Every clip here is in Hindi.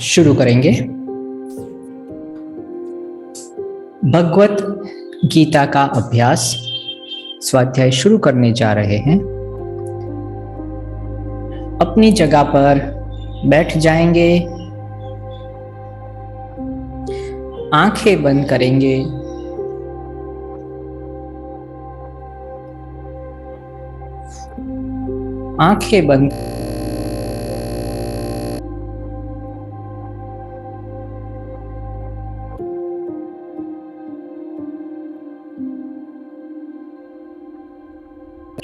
शुरू करेंगे। भगवत गीता का अभ्यास स्वाध्याय शुरू करने जा रहे हैं। अपनी जगह पर बैठ जाएंगे, आंखें बंद करेंगे, आंखें बंद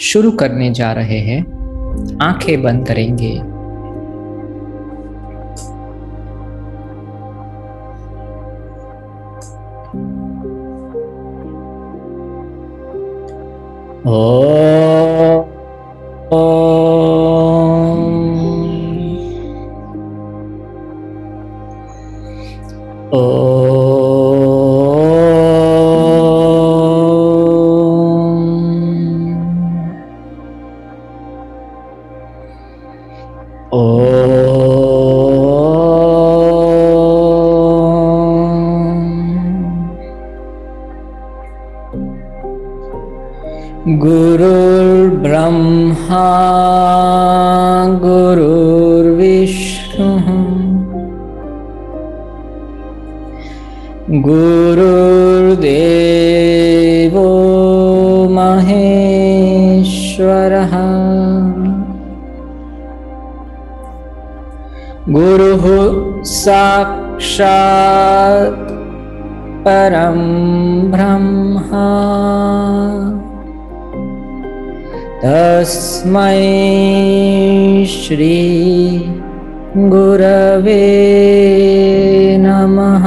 शुरू करने जा रहे हैं। आंखें बंद करेंगे। गुरुर्ब्रह्मा गुरुर्विष्णुः गुरुर्देवो महेश्वरः गुरुः साक्षात् परं ब्रह्म तस्मै श्री गुरवे नमः।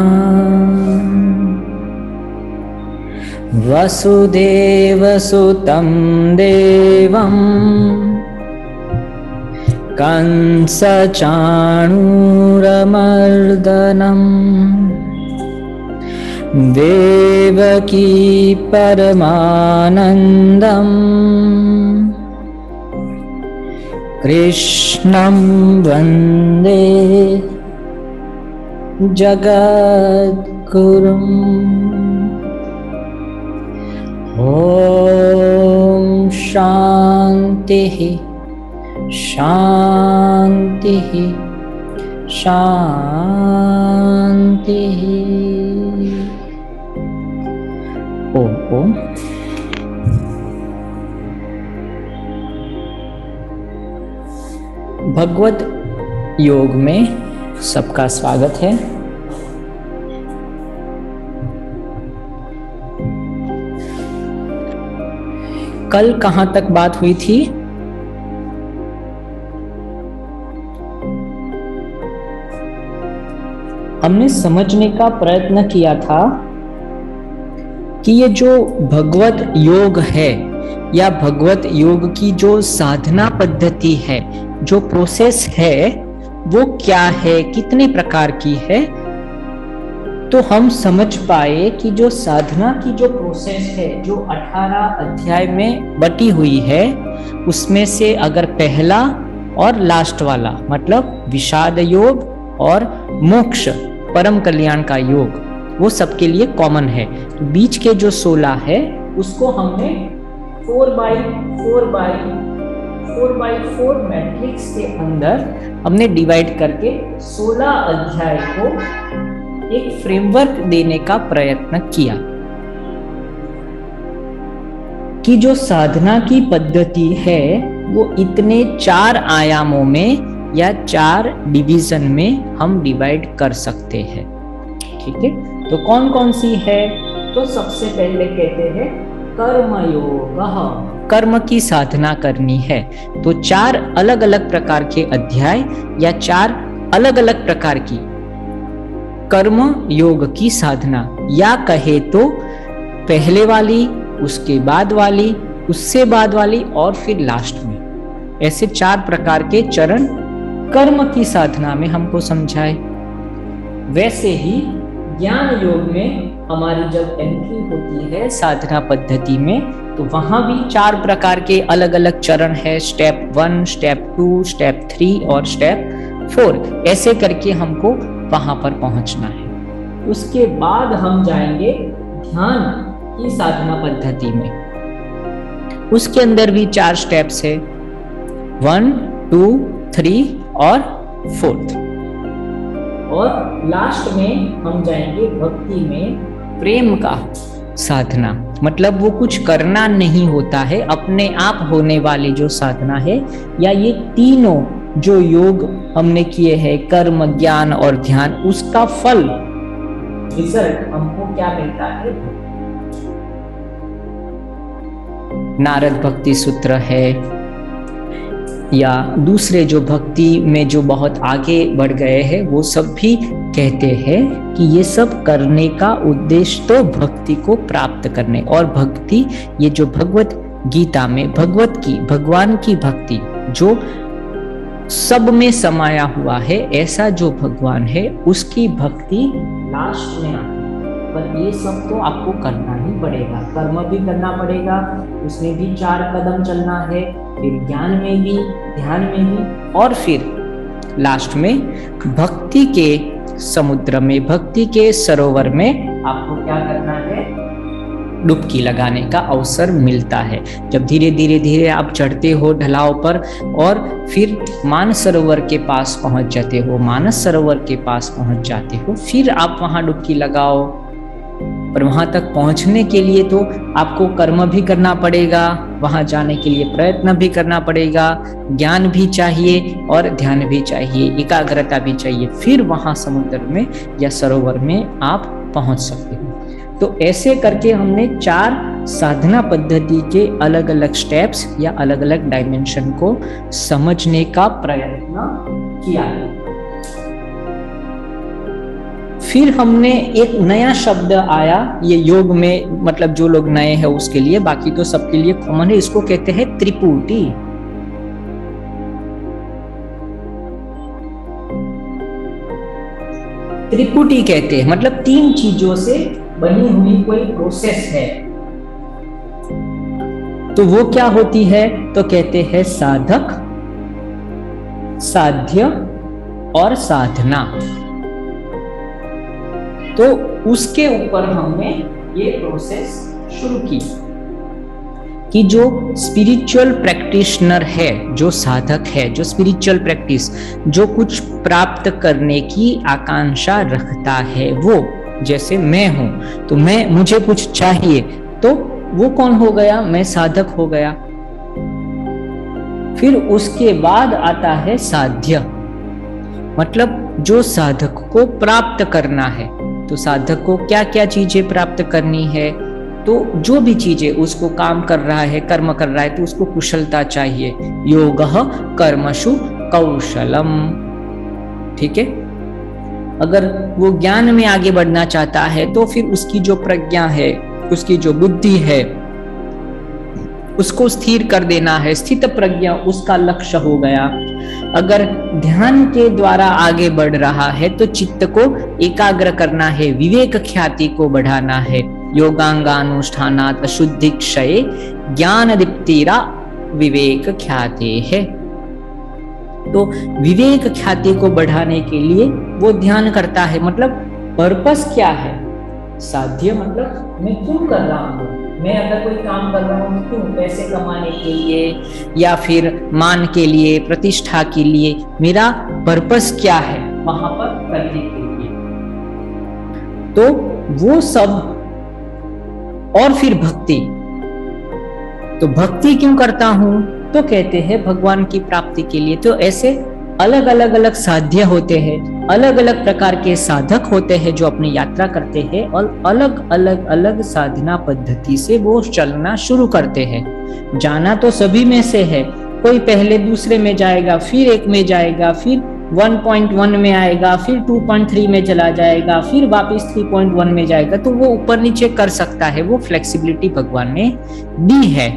वसुदेवसुतं देवं कंसचाणूरमर्दनं देवकी परमानन्दम् कृष्णं वन्दे जगद्गुरुम्। ॐ शान्तिः शान्तिः शान्तिः। ओम। भगवत योग में सबका स्वागत है। कल कहां तक बात हुई थी? हमने समझने का प्रयत्न किया था कि ये जो भगवत योग है या भगवत योग की जो साधना पद्धति है, जो प्रोसेस है, वो क्या है, कितने प्रकार की है। तो हम समझ पाए कि जो साधना की जो प्रोसेस है, जो 18 अध्याय में बटी हुई है, उसमें से अगर पहला और लास्ट वाला मतलब विषाद योग और मोक्ष परम कल्याण का योग, वो सबके लिए कॉमन है। तो बीच के जो 16 है उसको हमने 4x4 मैट्रिक्स के अंदर हमने डिवाइड करके 16 अध्याय को एक फ्रेमवर्क देने का प्रयत्न किया कि जो साधना की पद्धति है वो इतने 4 आयामों में या 4 डिवीजन में हम डिवाइड कर सकते हैं। ठीक है, तो कौन कौन सी है? तो सबसे पहले कहते हैं कर्मयोग, कर्म की साधना करनी है। तो 4 अलग अलग प्रकार के अध्याय या 4 अलग अलग प्रकार की कर्म योग की साधना, या कहे तो पहले वाली, उसके बाद वाली, उससे बाद वाली और फिर लास्ट में, ऐसे 4 प्रकार के चरण कर्म की साधना में हमको समझाए। वैसे ही ज्ञान योग में हमारी जब एंट्री होती है साधना पद्धति में, तो वहां भी 4 प्रकार के अलग अलग चरण है। स्टेप 1, स्टेप 2, स्टेप 3 और स्टेप 4, ऐसे करके हमको वहां पर पहुंचना है। उसके बाद हम जाएंगे ध्यान की साधना पद्धति में। उसके अंदर भी 4 स्टेप्स है, 1, 2, 3 और 4th। और लास्ट में हम जाएंगे भक्ति में प्रेम का साधना, मतलब वो कुछ करना नहीं होता है, अपने आप होने वाली जो साधना है, या ये तीनों जो योग हमने किए हैं, कर्म, ज्ञान और ध्यान, उसका फल, रिजल्ट हमको क्या मिलता है। नारद भक्ति सूत्र है या दूसरे जो भक्ति में जो बहुत आगे बढ़ गए हैं, वो सब भी कहते हैं कि ये सब करने का उद्देश्य तो भक्ति को प्राप्त करने, और भक्ति, ये जो भगवत गीता में भगवान की भक्ति जो सब में समाया हुआ है, ऐसा जो भगवान है उसकी भक्ति लास्ट में आती है। पर ये सब तो आपको करना ही पड़ेगा, कर्म भी करना पड़ेगा, उसमें भी 4 कदम चलना है, फिर ज्ञान में भी, ध्यान में भी, और फिर लास्ट में भक्ति के समुद्र में, भक्ति के सरोवर में आपको क्या करना है, डुबकी लगाने का अवसर मिलता है। जब धीरे धीरे आप चढ़ते हो ढलाव पर और फिर मानस सरोवर के पास पहुंच जाते हो, मानस सरोवर के पास पहुंच जाते हो, फिर आप वहां डुबकी लगाओ। पर वहां तक पहुंचने के लिए तो आपको कर्म भी करना पड़ेगा, वहां जाने के लिए प्रयत्न भी करना पड़ेगा, ज्ञान भी चाहिए और ध्यान भी चाहिए, एकाग्रता भी चाहिए, फिर वहां समुद्र में या सरोवर में आप पहुंच सकते हो। तो ऐसे करके हमने 4 साधना पद्धति के अलग अलग स्टेप्स या अलग अलग डायमेंशन को समझने का प्रयत्न किया है। फिर हमने एक नया शब्द आया, ये योग में, मतलब जो लोग नए हैं उसके लिए, बाकी तो सबके लिए कॉमन है, इसको कहते हैं त्रिपुटी। त्रिपुटी कहते हैं, मतलब 3 चीजों से बनी हुई कोई प्रोसेस है। तो वो क्या होती है, तो कहते हैं साधक, साध्य और साधना। तो उसके ऊपर हमने ये प्रोसेस शुरू की कि जो स्पिरिचुअल प्रैक्टिशनर है, जो साधक है, जो स्पिरिचुअल प्रैक्टिस, जो कुछ प्राप्त करने की आकांक्षा रखता है, वो, जैसे मैं हूं, तो मुझे कुछ चाहिए, तो वो कौन हो गया, मैं साधक हो गया। फिर उसके बाद आता है साध्य, मतलब जो साधक को प्राप्त करना है। तो साधक को क्या क्या चीजें प्राप्त करनी है, तो जो भी चीजें उसको काम कर रहा है, कर्म कर रहा है, तो उसको कुशलता चाहिए। योगः कर्मसु कौशलम, ठीक है। अगर वो ज्ञान में आगे बढ़ना चाहता है तो फिर उसकी जो प्रज्ञा है, उसकी जो बुद्धि है, उसको स्थिर कर देना है, स्थित प्रज्ञा उसका लक्ष्य हो गया। अगर ध्यान के द्वारा आगे बढ़ रहा है तो चित्त को एकाग्र करना है, विवेक ख्याति को बढ़ाना है। योगांगानुष्ठानात् शुद्धि क्षये ज्ञान दीप्तिरा विवेक ख्याते है। तो विवेक ख्याति को बढ़ाने के लिए वो ध्यान करता है। मतलब पर्पस क्या है, साध्य मतलब मैं क्यों कर रहा हूँ, मैं अगर कोई काम कर रहा हूँ क्यों, पैसे कमाने के लिए या फिर मान के लिए, प्रतिष्ठा के लिए, मेरा पर्पस क्या है वहां पर करने के लिए। तो वो सब, और फिर भक्ति, तो भक्ति क्यों करता हूं, तो कहते हैं भगवान की प्राप्ति के लिए। तो ऐसे अलग अलग साध्य होते हैं, अलग अलग प्रकार के साधक होते हैं जो अपनी यात्रा करते हैं और अलग अलग साधना पद्धति से वो चलना शुरू करते हैं। जाना तो सभी में से है, कोई पहले दूसरे में जाएगा, फिर एक में जाएगा, फिर 1.1 में आएगा, फिर 2.3 में चला जाएगा, फिर वापस 3.1 में जाएगा। तो वो ऊपर नीचे कर सकता है, वो फ्लेक्सिबिलिटी भगवान ने दी है।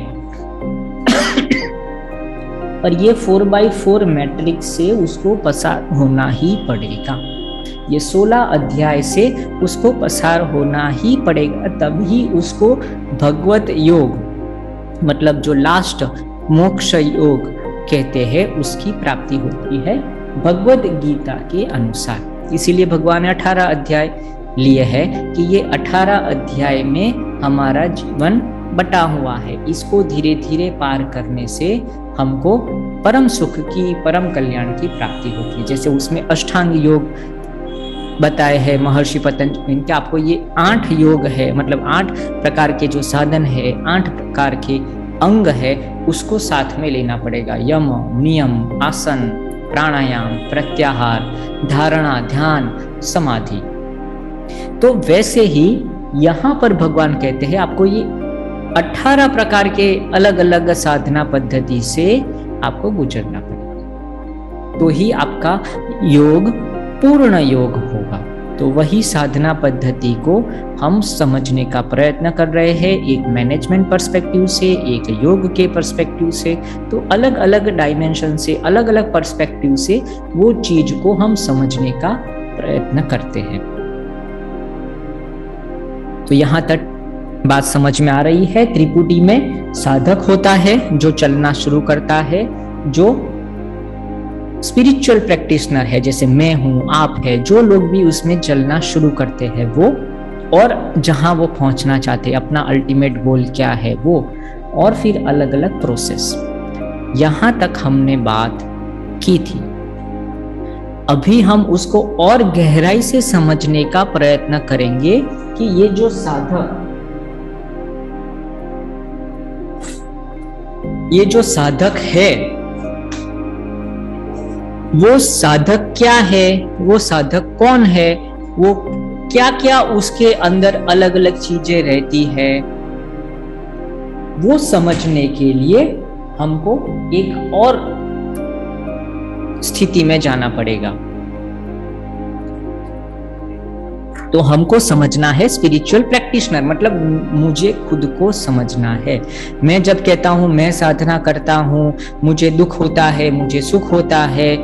पर ये 4x4 मैट्रिक्स से उसको पसार होना ही पड़ेगा, ये 16 अध्याय से उसको पसार होना ही पड़ेगा, तभी उसको भगवत योग, मतलब जो लास्ट मोक्ष योग कहते हैं, उसकी प्राप्ति होती है भगवत गीता के अनुसार। इसीलिए भगवान ने 18 अध्याय लिए है कि ये 18 अध्याय में हमारा जीवन बटा हुआ है। इसको धीरे धीरे पार करने से हमको परम सुख की, परम कल्याण की प्राप्ति होती है। जैसे उसमें अष्टांग योग बताए हैं महर्षि पतंजलि के, आपको ये 8 योग है, मतलब 8 प्रकार के जो साधन है, 8 प्रकार के अंग है, उसको साथ में लेना पड़ेगा। यम, नियम, आसन, प्राणायाम, प्रत्याहार, धारणा, ध्यान, समाधि। तो वैसे ही यहाँ पर भगवान कहते हैं आपको ये 18 प्रकार के अलग अलग साधना पद्धति से आपको गुजरना पड़ेगा, तो ही आपका योग पूर्ण योग होगा। तो वही साधना पद्धति को हम समझने का प्रयत्न कर रहे हैं, एक मैनेजमेंट पर्सपेक्टिव से, एक योग के पर्सपेक्टिव से। तो अलग अलग डायमेंशन से, अलग अलग पर्सपेक्टिव से वो चीज को हम समझने का प्रयत्न करते हैं। तो यहां तक बात समझ में आ रही है। त्रिपुटी में साधक होता है जो चलना शुरू करता है, जो स्पिरिचुअल प्रैक्टिशनर है, जैसे मैं हूं, आप है, जो लोग भी उसमें चलना शुरू करते हैं वो, और जहां वो पहुंचना चाहते हैं, अपना अल्टीमेट गोल क्या है वो, और फिर अलग अलग प्रोसेस। यहां तक हमने बात की थी। अभी हम उसको और गहराई से समझने का प्रयत्न करेंगे कि ये जो साधक है, वो साधक क्या है, वो साधक कौन है, वो क्या क्या उसके अंदर अलग अलग चीजें रहती है, वो समझने के लिए हमको एक और स्थिति में जाना पड़ेगा। तो हमको समझना है स्पिरिचुअल प्रैक्टिशनर, मतलब मुझे खुद को समझना है। मैं जब कहता हूं मैं साधना करता हूं, मुझे दुख होता है, मुझे सुख होता है,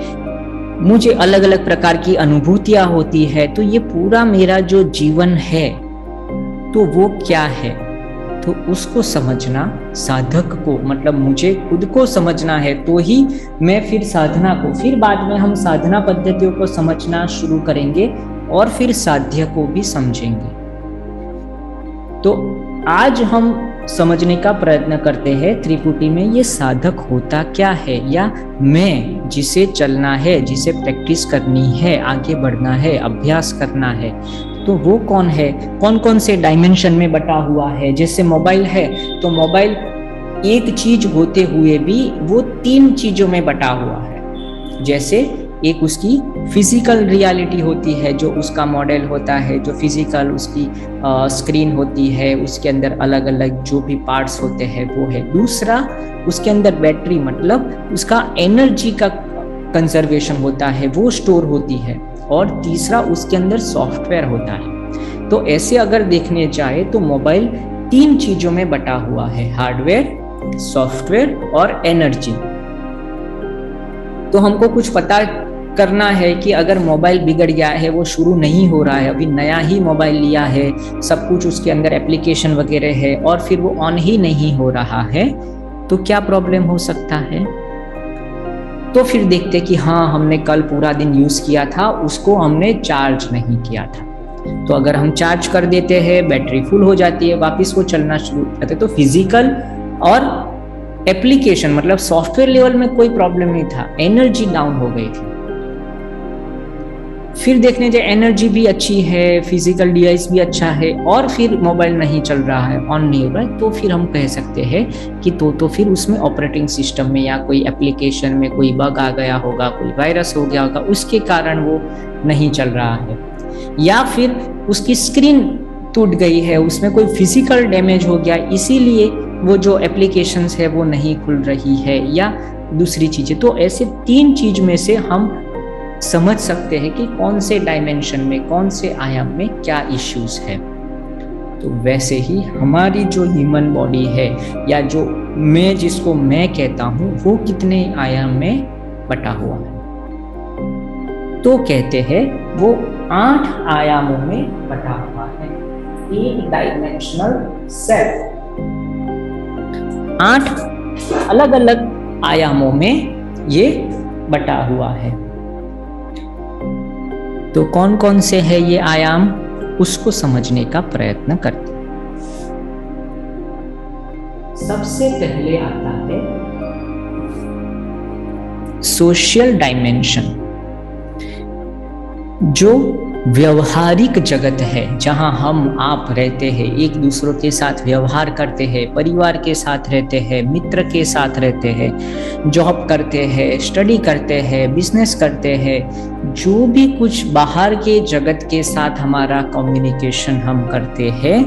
मुझे अलग अलग प्रकार की अनुभूतियां होती है, तो ये पूरा मेरा जो जीवन है तो वो क्या है, तो उसको समझना साधक को, मतलब मुझे खुद को समझना है, तो ही मैं फिर साधना को, फिर बाद में हम साधना पद्धतियों को समझना शुरू करेंगे और फिर साध्य को भी समझेंगे। तो आज हम समझने का प्रयत्न करते हैं त्रिपुटी में ये साधक होता क्या है, या मैं जिसे चलना है, जिसे प्रैक्टिस करनी है, आगे बढ़ना है, अभ्यास करना है, तो वो कौन है, कौन कौन से डायमेंशन में बटा हुआ है। जैसे मोबाइल है तो मोबाइल एक चीज होते हुए भी वो 3 चीजों में बटा हुआ है। जैसे एक उसकी फिजिकल रियलिटी होती है, जो उसका मॉडल होता है, जो फिजिकल उसकी स्क्रीन होती है, उसके अंदर अलग अलग जो भी पार्ट्स होते हैं वो है। दूसरा उसके अंदर बैटरी, मतलब उसका एनर्जी का कंजर्वेशन होता है, वो स्टोर होती है। और तीसरा उसके अंदर सॉफ्टवेयर होता है। तो ऐसे अगर देखने जाए तो मोबाइल 3 चीजों में बटा हुआ है, हार्डवेयर, सॉफ्टवेयर और एनर्जी। तो हमको कुछ पता करना है कि अगर मोबाइल बिगड़ गया है, वो शुरू नहीं हो रहा है, अभी नया ही मोबाइल लिया है, सब कुछ उसके अंदर एप्लीकेशन वगैरह है, और फिर वो ऑन ही नहीं हो रहा है, तो क्या प्रॉब्लम हो सकता है। तो फिर देखते कि हाँ, हमने कल पूरा दिन यूज किया था, उसको हमने चार्ज नहीं किया था। तो अगर हम चार्ज कर देते हैं, बैटरी फुल हो जाती है, वापस वो चलना शुरू करते। तो फिजिकल और एप्लीकेशन मतलब सॉफ्टवेयर लेवल में कोई प्रॉब्लम नहीं था, एनर्जी डाउन हो गई थी। फिर देखने जाए एनर्जी भी अच्छी है, फिजिकल डिवाइस भी अच्छा है, और फिर मोबाइल नहीं चल रहा है, ऑन नहीं हो रहा है, तो फिर हम कह सकते हैं कि तो फिर उसमें ऑपरेटिंग सिस्टम में या कोई एप्लीकेशन में कोई बग आ गया होगा, कोई वायरस हो गया होगा, उसके कारण वो नहीं चल रहा है। या फिर उसकी स्क्रीन टूट गई है, उसमें कोई फिजिकल डैमेज हो गया, इसीलिए वो जो एप्लीकेशंस है वो नहीं खुल रही है, या दूसरी चीजें। तो ऐसे 3 चीज में से हम समझ सकते हैं कि कौन से डायमेंशन में, कौन से आयाम में क्या इश्यूज है। तो वैसे ही हमारी जो ह्यूमन बॉडी है, या जो मैं जिसको मैं कहता हूं, वो कितने आयाम में बटा हुआ है। तो कहते हैं वो 8 आयामों में बटा हुआ है, 8 डायमेंशनल सेल्फ। 8 अलग अलग आयामों में ये बटा हुआ है। तो कौन कौन से है ये आयाम, उसको समझने का प्रयत्न करते हैं। सबसे पहले आता है सोशल डायमेंशन, जो व्यवहारिक जगत है, जहां हम आप रहते हैं, एक दूसरों के साथ व्यवहार करते हैं, परिवार के साथ रहते हैं, मित्र के साथ रहते हैं, जॉब करते हैं, स्टडी करते हैं, बिजनेस करते हैं, जो भी कुछ बाहर के जगत के साथ हमारा कम्युनिकेशन हम करते हैं,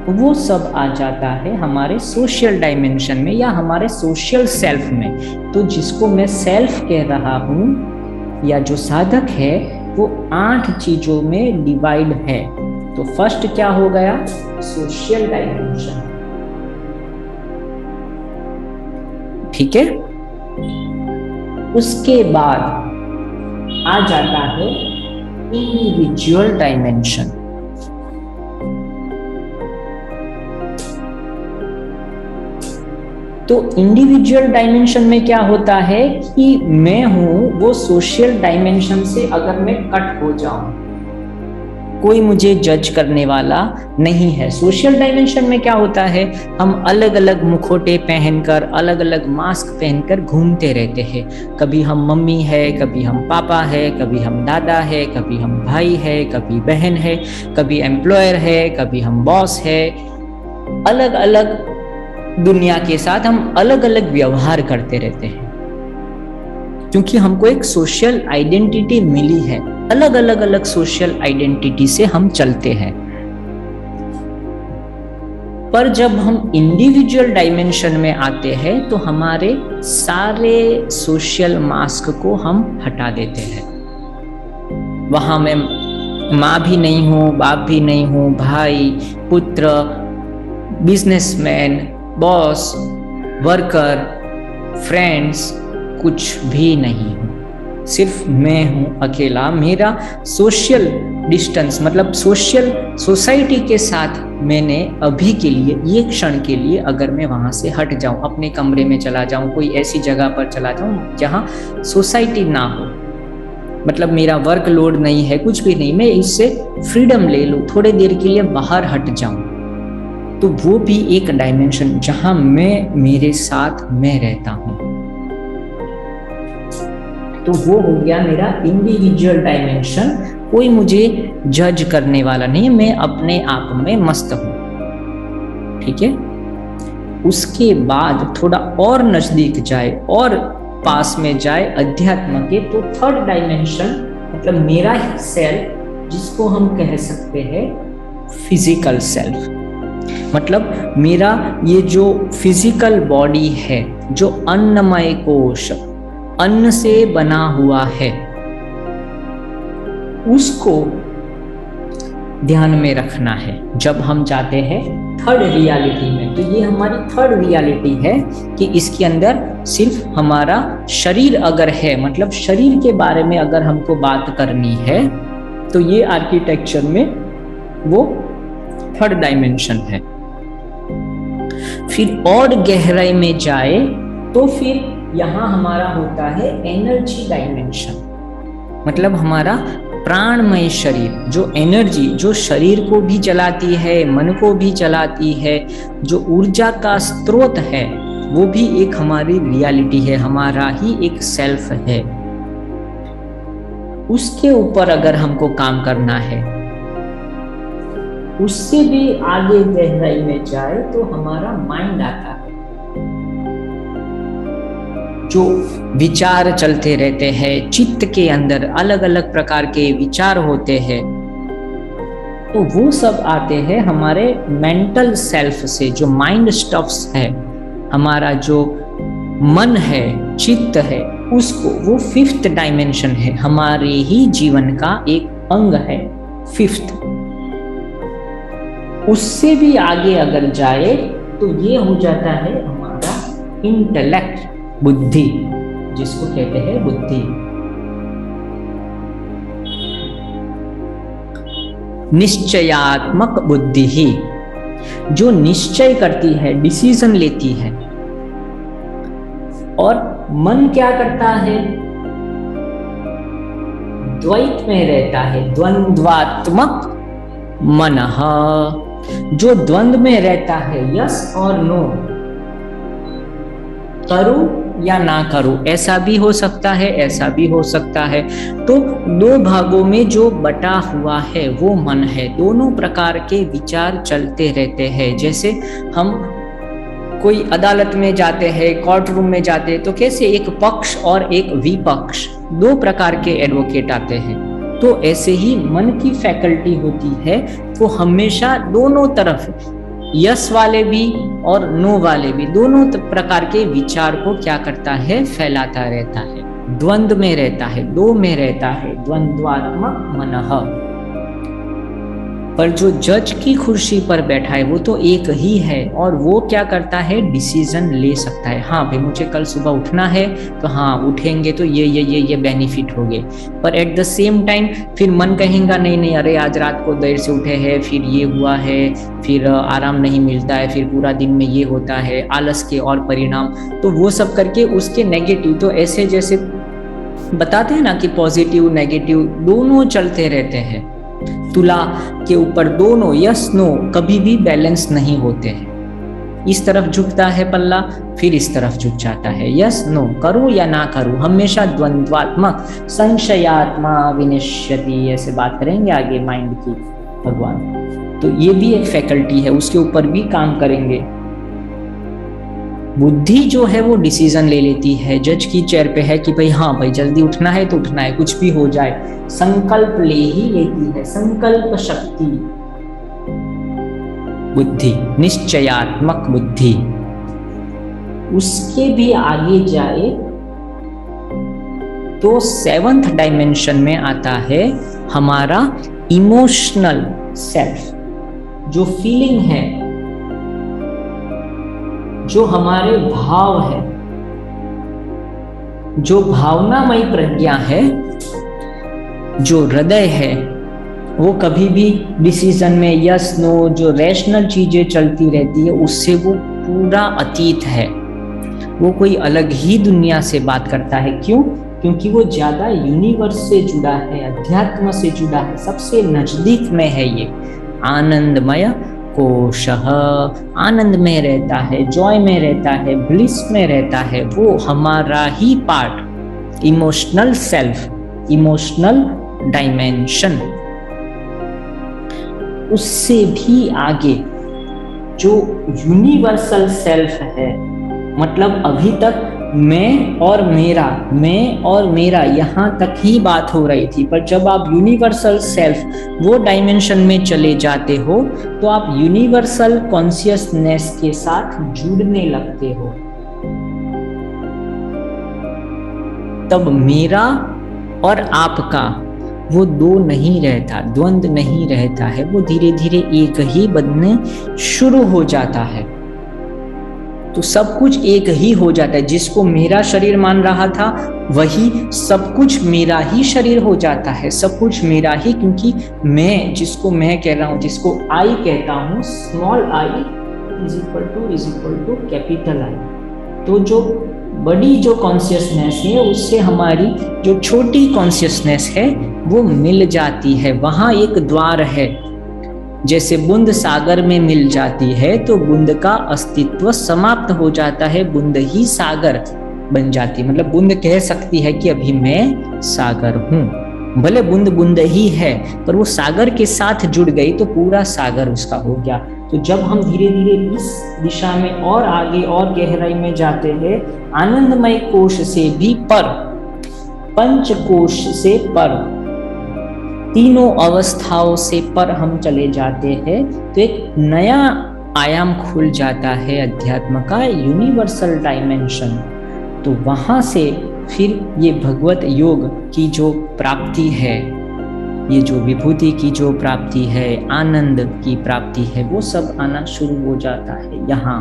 वो सब आ जाता है हमारे सोशल डायमेंशन में या हमारे सोशल सेल्फ में। तो जिसको मैं सेल्फ कह रहा हूं या जो साधक है, वो 8 चीजों में डिवाइड है। तो फर्स्ट क्या हो गया, सोशल डायमेंशन, ठीक है। उसके बाद आ जाता है इंडिविजुअल डायमेंशन। तो इंडिविजुअल डायमेंशन में क्या होता है कि मैं हूं वो सोशल डायमेंशन से अगर मैं कट हो जाऊं, कोई मुझे जज करने वाला नहीं है। सोशल डायमेंशन में क्या होता है, हम अलग अलग मुखौटे पहनकर, अलग अलग मास्क पहनकर घूमते रहते हैं। कभी हम मम्मी है, कभी हम पापा है, कभी हम दादा है, कभी हम भाई है, कभी बहन है, कभी एम्प्लॉयर है, कभी हम बॉस है। अलग अलग दुनिया के साथ हम अलग अलग व्यवहार करते रहते हैं, क्योंकि हमको एक सोशल आइडेंटिटी मिली है। अलग अलग अलग सोशल आइडेंटिटी से हम चलते हैं। पर जब हम इंडिविजुअल डायमेंशन में आते हैं तो हमारे सारे सोशल मास्क को हम हटा देते हैं। वहां मैं माँ भी नहीं हूं, बाप भी नहीं हूं, भाई, पुत्र, बिजनेसमैन, बॉस, वर्कर, फ्रेंड्स, कुछ भी नहीं हूं। सिर्फ मैं हूं अकेला। मेरा सोशल डिस्टेंस मतलब सोसाइटी के साथ मैंने अभी के लिए, ये क्षण के लिए, अगर मैं वहां से हट जाऊं, अपने कमरे में चला जाऊं, कोई ऐसी जगह पर चला जाऊं जहां सोसाइटी ना हो, मतलब मेरा वर्कलोड नहीं है, कुछ भी नहीं, मैं इससे फ्रीडम ले लूं, थोड़े देर के लिए बाहर हट जाऊं, तो वो भी एक डायमेंशन जहां मैं मेरे साथ मैं रहता हूं। तो वो हो गया मेरा इंडिविजुअल डायमेंशन। कोई मुझे जज करने वाला नहीं, मैं अपने आप में मस्त हूं, ठीक है। उसके बाद थोड़ा और नजदीक जाए और पास में जाए अध्यात्म के, तो थर्ड डायमेंशन मतलब मेरा सेल्फ, जिसको हम कह सकते हैं फिजिकल सेल्फ, मतलब मेरा ये जो फिजिकल बॉडी है, जो अन्नमय कोश, अन्न से बना हुआ है, उसको ध्यान में रखना है जब हम जाते हैं थर्ड रियलिटी में। तो ये हमारी थर्ड रियलिटी है कि इसके अंदर सिर्फ हमारा शरीर अगर है, मतलब शरीर के बारे में अगर हमको बात करनी है, तो ये आर्किटेक्चर में वो थर्ड डायमेंशन है। फिर और गहराई में जाए तो फिर यहां हमारा होता है एनर्जी डायमेंशन, मतलब हमारा प्राणमय शरीर, जो एनर्जी, जो शरीर को भी चलाती है, मन को भी चलाती है, जो ऊर्जा का स्रोत है, वो भी एक हमारी रियलिटी है, हमारा ही एक सेल्फ है। उसके ऊपर अगर हमको काम करना है, उससे भी आगे गहराई में जाए तो हमारा माइंड आता है, जो विचार चलते रहते हैं, चित्त के अंदर अलग अलग प्रकार के विचार होते हैं, तो वो सब आते हैं हमारे मेंटल सेल्फ से, जो माइंड स्टफ्स है, हमारा जो मन है, चित्त है, उसको, वो फिफ्थ डायमेंशन है, हमारे ही जीवन का एक अंग है, फिफ्थ। उससे भी आगे अगर जाए तो ये हो जाता है हमारा इंटेलेक्ट, बुद्धि, जिसको कहते हैं बुद्धि। निश्चयात्मक बुद्धि ही, जो निश्चय करती है, डिसीजन लेती है। और मन क्या करता है, द्वैत में रहता है, द्वंद्वात्मक मनः। जो द्वंद्व में रहता है, यस और नो, करूं या ना करूं, ऐसा भी हो सकता है, ऐसा भी हो सकता है। तो दो भागों में जो बटा हुआ है वो मन है। दोनों प्रकार के विचार चलते रहते हैं। जैसे हम कोई अदालत में जाते हैं, कोर्ट रूम में जाते हैं, तो कैसे एक पक्ष और एक विपक्ष, दो प्रकार के एडवोकेट आते हैं। तो ऐसे ही मन की फैकल्टी होती है, वो हमेशा दोनों तरफ, यस वाले भी और नो वाले भी, दोनों प्रकार के विचार को क्या करता है, फैलाता रहता है, द्वंद्व में रहता है, दो में रहता है, द्वंद्वात्मक मनः। पर जो जज की कुर्सी पर बैठा है वो तो एक ही है, और वो क्या करता है, डिसीजन ले सकता है। हाँ भाई, मुझे कल सुबह उठना है, तो हाँ उठेंगे तो ये बेनिफिट हो गए। पर एट द सेम टाइम फिर मन कहेगा नहीं नहीं, अरे आज रात को देर से उठे हैं, फिर ये हुआ है, फिर आराम नहीं मिलता है, फिर पूरा दिन में ये होता है, आलस के और परिणाम। तो वो सब करके उसके नेगेटिव, तो ऐसे जैसे बताते हैं ना कि पॉजिटिव नेगेटिव दोनों चलते रहते हैं। तुला के ऊपर दोनों यस नो कभी भी बैलेंस नहीं होते हैं। इस तरफ झुकता है पल्ला, फिर इस तरफ झुक जाता है, यस नो, करूं या ना करूं, हमेशा द्वंद्वात्मक। संशयात्मा विनश्यति, ऐसे बात करेंगे आगे माइंड की भगवान। तो ये भी एक फैकल्टी है, उसके ऊपर भी काम करेंगे। बुद्धि जो है वो डिसीजन ले लेती है, जज की चेयर पे है कि भाई हाँ भाई जल्दी उठना है तो उठना है, कुछ भी हो जाए, संकल्प ले ही लेती है, संकल्प शक्ति बुद्धि, निश्चयात्मक बुद्धि। उसके भी आगे जाए तो 7th डायमेंशन में आता है हमारा इमोशनल सेल्फ, जो फीलिंग है, जो हमारे भाव है, जो भावनामयी प्रज्ञा है, जो हृदय है, वो कभी भी डिसीजन में यस नो, जो रैशनल चीजें चलती रहती है, उससे वो पूरा अतीत है। वो कोई अलग ही दुनिया से बात करता है। क्यों? क्योंकि वो ज्यादा यूनिवर्स से जुड़ा है, अध्यात्म से जुड़ा है, सबसे नजदीक में है। ये आनंदमय कोश, आनंद में रहता है, जॉय में रहता है, ब्लिस में रहता है। वो हमारा ही part, emotional self, emotional dimension. उससे भी आगे जो यूनिवर्सल सेल्फ है, मतलब अभी तक मैं और मेरा यहाँ तक ही बात हो रही थी, पर जब आप यूनिवर्सल सेल्फ वो डायमेंशन में चले जाते हो तो आप यूनिवर्सल कॉन्शियसनेस के साथ जुड़ने लगते हो। तब मेरा और आपका वो दो नहीं रहता, द्वंद्व नहीं रहता है, वो धीरे धीरे एक ही बनने शुरू हो जाता है। तो सब कुछ एक ही हो जाता है। जिसको मेरा शरीर मान रहा था वही सब कुछ मेरा ही शरीर हो जाता है, सब कुछ मेरा ही। क्योंकि मैं, जिसको मैं कह रहा हूँ, जिसको आई कहता हूँ, small I is equal to capital I. तो जो बड़ी जो कॉन्शियसनेस है उससे हमारी जो छोटी कॉन्शियसनेस है वो मिल जाती है। वहां एक द्वार है। जैसे बूंद सागर में मिल जाती है तो बूंद का अस्तित्व समाप्त हो जाता है, बूंद ही सागर बन जाती है। मतलब बूंद कह सकती है कि अभी मैं सागर हूं। भले बूंद बूंद ही है, पर वो सागर के साथ जुड़ गई तो पूरा सागर उसका हो गया। तो जब हम धीरे धीरे इस दिशा में और आगे और गहराई में जाते हैं, आनंदमय कोश से भी पर, पंच कोश से पर, तीनों अवस्थाओं से पर हम चले जाते हैं, तो एक नया आयाम खुल जाता है अध्यात्म का, यूनिवर्सल डायमेंशन। तो वहां से फिर ये भगवत योग की जो प्राप्ति है, ये जो विभूति की जो प्राप्ति है, आनंद की प्राप्ति है, वो सब आना शुरू हो जाता है यहाँ।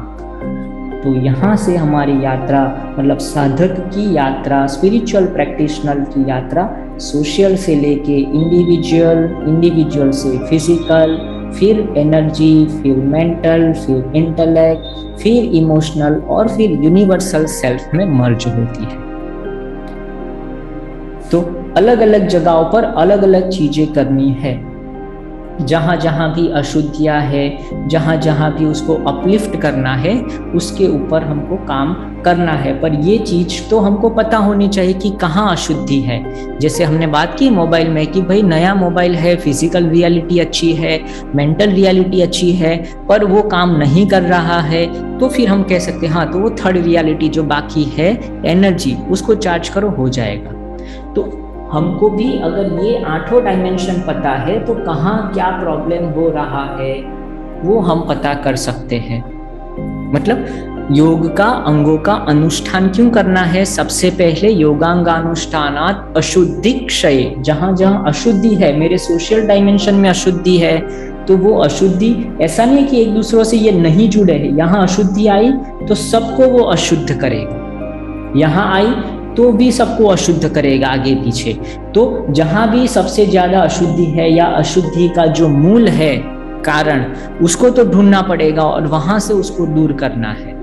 तो यहाँ से हमारी यात्रा, मतलब साधक की यात्रा, स्पिरिचुअल प्रैक्टिशनर की यात्रा, सोशल से लेके इंडिविजुअल से फिजिकल, फिर एनर्जी, फिर मेंटल, फिर इंटेलेक्ट, फिर इमोशनल और फिर यूनिवर्सल सेल्फ में मर्ज होती है। तो अलग अलग जगहों पर अलग अलग चीजें करनी है। जहां जहां भी अशुद्धियां है, जहां जहां भी उसको अपलिफ्ट करना है, उसके ऊपर हमको काम करना है। पर ये चीज तो हमको पता होनी चाहिए कि कहाँ अशुद्धि है। जैसे हमने बात की मोबाइल में कि भाई नया मोबाइल है, फिजिकल रियलिटी अच्छी है, मेंटल रियलिटी अच्छी है, पर वो काम नहीं कर रहा है, तो फिर हम कह सकते हैं हाँ, तो वो थर्ड रियलिटी जो बाकी है एनर्जी, उसको चार्ज करो, हो जाएगा। तो हमको भी अगर ये 8 डायमेंशन पता है तो कहाँ क्या प्रॉब्लम हो रहा है वो हम पता कर सकते हैं। मतलब योग का अंगों का अनुष्ठान क्यों करना है? सबसे पहले योगांगानुष्ठानात अशुद्धि क्षय। जहां जहां अशुद्धि है, मेरे सोशल डायमेंशन में अशुद्धि है, तो वो अशुद्धि ऐसा नहीं कि एक दूसरों से ये नहीं जुड़े हैं। यहाँ अशुद्धि आई तो सबको वो अशुद्ध करेगा, यहाँ आई तो भी सबको अशुद्ध करेगा आगे पीछे। तो जहां भी सबसे ज्यादा अशुद्धि है या अशुद्धि का जो मूल है कारण, उसको तो ढूंढना पड़ेगा और वहां से उसको दूर करना है।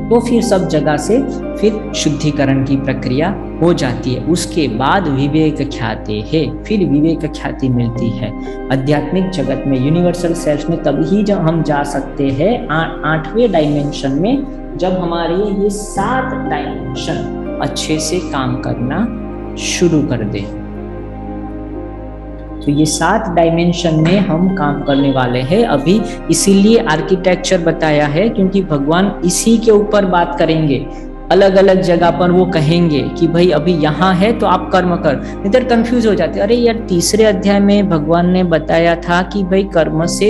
तो फिर सब जगह से फिर शुद्धिकरण की प्रक्रिया हो जाती है। उसके बाद विवेक ख्याति है, फिर विवेक ख्याति मिलती है आध्यात्मिक जगत में, यूनिवर्सल सेल्फ में। तभी जब हम जा सकते हैं 8वें डायमेंशन में, जब हमारे ये 7 डायमेंशन अच्छे से काम करना शुरू कर दे। तो ये 7 डायमेंशन में हम काम करने वाले हैं अभी। इसीलिए आर्किटेक्चर बताया है, क्योंकि भगवान इसी के ऊपर बात करेंगे। अलग अलग जगह पर वो कहेंगे कि भाई अभी यहाँ है तो आप कर्म कर। इधर कंफ्यूज हो जाते, अरे यार 3रे अध्याय में भगवान ने बताया था कि भाई कर्म से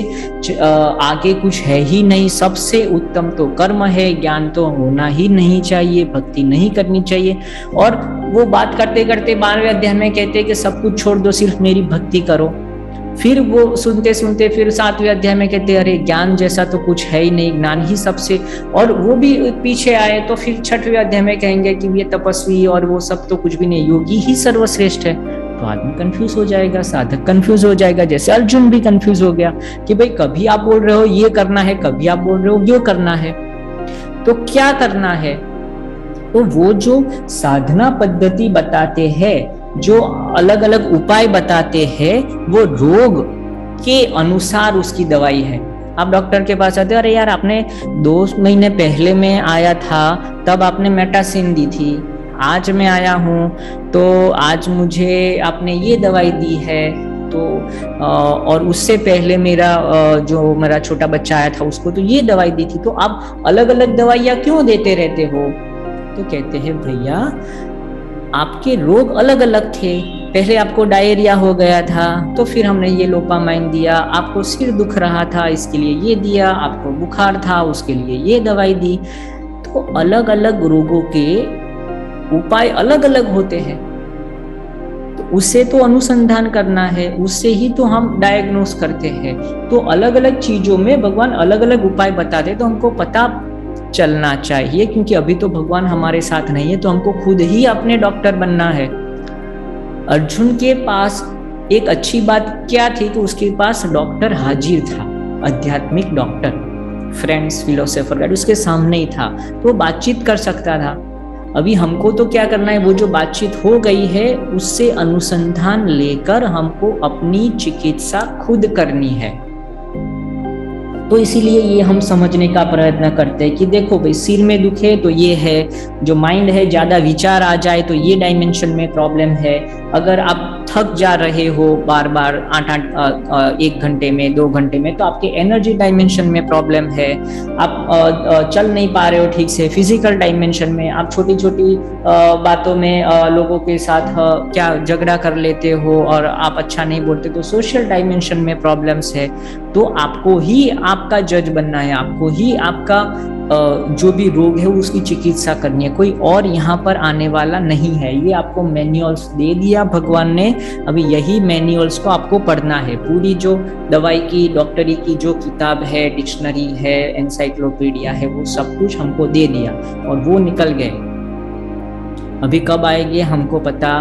आगे कुछ है ही नहीं, सबसे उत्तम तो कर्म है, ज्ञान तो होना ही नहीं चाहिए, भक्ति नहीं करनी चाहिए। और वो बात करते करते 12वें अध्याय में कहते हैं कि सब कुछ छोड़ दो, सिर्फ मेरी भक्ति करो। फिर वो सुनते सुनते फिर 7वें अध्याय में कहते हैं अरे ज्ञान जैसा तो कुछ है ही नहीं, ज्ञान ही सबसे, और वो भी पीछे आए। तो फिर 6वें अध्याय में कहेंगे कि ये तपस्वी और वो सब तो कुछ भी नहीं, योगी ही सर्वश्रेष्ठ है। तो आदमी कंफ्यूज हो जाएगा, साधक कंफ्यूज हो जाएगा। जैसे अर्जुन भी कंफ्यूज हो गया कि भाई कभी आप बोल रहे हो ये करना है, कभी आप बोल रहे हो ये करना है, तो क्या करना है? तो वो जो साधना पद्धति बताते हैं, जो अलग अलग उपाय बताते हैं, वो रोग के अनुसार उसकी दवाई है। आप डॉक्टर के पास आते हो, अरे यार आपने 2 महीने पहले में आया था तब आपने मेटासिन दी थी, आज मैं आया हूँ तो आज मुझे आपने ये दवाई दी है, तो और उससे पहले जो मेरा छोटा बच्चा आया था उसको तो ये दवाई दी थी, तो आप अलग अलग दवाइयाँ क्यों देते रहते हो? तो कहते हैं भैया आपके रोग अलग अलग थे। पहले आपको डायरिया हो गया था तो फिर हमने ये लोपामाइन दिया, आपको सिर दुख रहा था इसके लिए ये दिया, आपको बुखार था उसके लिए ये दवाई दी। तो अलग अलग रोगों के उपाय अलग अलग होते हैं, तो उससे तो अनुसंधान करना है, उससे ही तो हम डायग्नोस करते हैं। तो अलग अलग चीजों में भगवान अलग अलग उपाय बताते, तो हमको पता चलना चाहिए, क्योंकि अभी तो भगवान हमारे साथ नहीं है, तो हमको खुद ही अपने डॉक्टर बनना है। अर्जुन के पास एक अच्छी बात क्या थी कि उसके पास डॉक्टर हाजिर था, आध्यात्मिक डॉक्टर, फ्रेंड्स, फिलोसोफर गाइड उसके सामने ही था, तो वो बातचीत कर सकता था। अभी हमको तो क्या करना है, वो जो बातचीत हो गई है उससे अनुसंधान लेकर हमको अपनी चिकित्सा खुद करनी है। तो इसीलिए ये हम समझने का प्रयत्न करते हैं कि देखो भाई सिर में दुखे तो ये है, जो माइंड है ज्यादा विचार आ जाए तो ये डायमेंशन में प्रॉब्लम है। अगर आप थक जा रहे हो बार बार 1 घंटे में 2 घंटे में, तो आपके एनर्जी डायमेंशन में प्रॉब्लम है। आप चल नहीं पा रहे हो ठीक से, फिजिकल डायमेंशन में आप छोटी छोटी बातों में लोगों के साथ क्या झगड़ा कर लेते हो और आप अच्छा नहीं बोलते, तो सोशल डायमेंशन में प्रॉब्लम्स है। तो आपको ही आपका जज बनना है, आपको ही आपका जो भी रोग है उसकी चिकित्सा करनी है, कोई और यहाँ पर आने वाला नहीं है। ये आपको मैन्युअल्स दे दिया भगवान ने, अभी यही मैन्युअल्स को आपको पढ़ना है। पूरी जो दवाई की, डॉक्टरी की जो किताब है, डिक्शनरी है, एनसाइक्लोपीडिया है, वो सब कुछ हमको दे दिया और वो निकल गए। अभी कब आएंगे हमको पता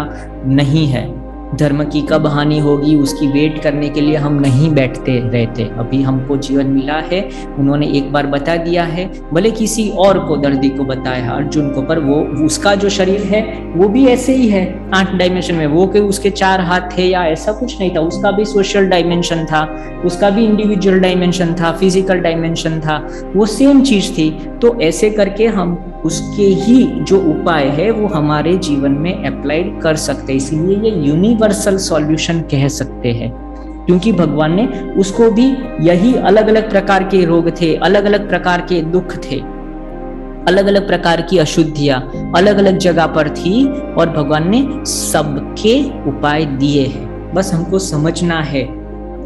नहीं है, धर्म की कब हानि होगी उसकी वेट करने के लिए हम नहीं बैठते रहते। अभी हमको जीवन मिला है, उन्होंने एक बार बता दिया है, भले किसी और को, दर्दी को बताया, अर्जुन को, पर वो उसका जो शरीर है वो भी ऐसे ही है 8 डायमेंशन में। वो के उसके 4 हाथ थे या ऐसा कुछ नहीं था, उसका भी सोशल डायमेंशन था, उसका भी इंडिविजुअल डायमेंशन था, फिजिकल डायमेंशन था, वो सेम चीज थी। तो ऐसे करके हम उसके ही जो उपाय है वो हमारे जीवन में अप्लाइड कर सकते हैं। इसलिए ये यूनिवर्सल सॉल्यूशन कह सकते हैं, क्योंकि भगवान ने उसको भी यही अलग अलग प्रकार के रोग थे, अलग अलग प्रकार के दुख थे, अलग अलग प्रकार की अशुद्धियां अलग अलग जगह पर थी, और भगवान ने सबके उपाय दिए हैं। बस हमको समझना है,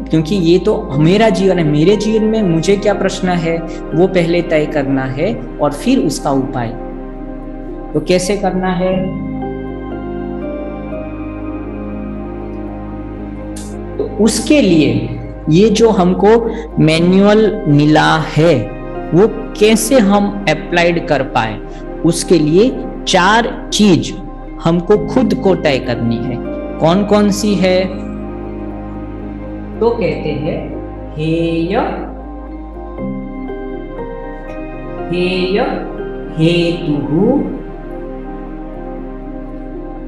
क्योंकि ये तो मेरा जीवन है, मेरे जीवन में मुझे क्या प्रश्न है वो पहले तय करना है और फिर उसका उपाय। तो कैसे करना है? तो उसके लिए ये जो हमको मैनुअल मिला है वो कैसे हम अप्लाइड कर पाए, उसके लिए 4 चीज हमको खुद को तय करनी है। कौन कौन सी है? तो कहते हैं हेय हेय हेतुः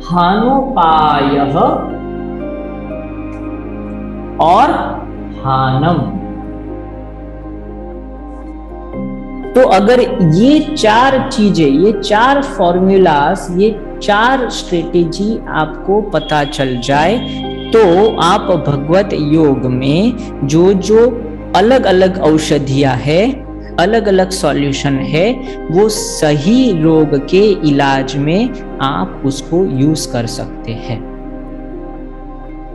हानोपायः और हानम। तो अगर ये 4 चीजें, ये 4 फॉर्मूलास, ये 4 स्ट्रेटेजी आपको पता चल जाए तो आप भगवत योग में जो जो अलग अलग औषधियां है, अलग अलग सॉल्यूशन है, वो सही रोग के इलाज में आप उसको यूज कर सकते हैं।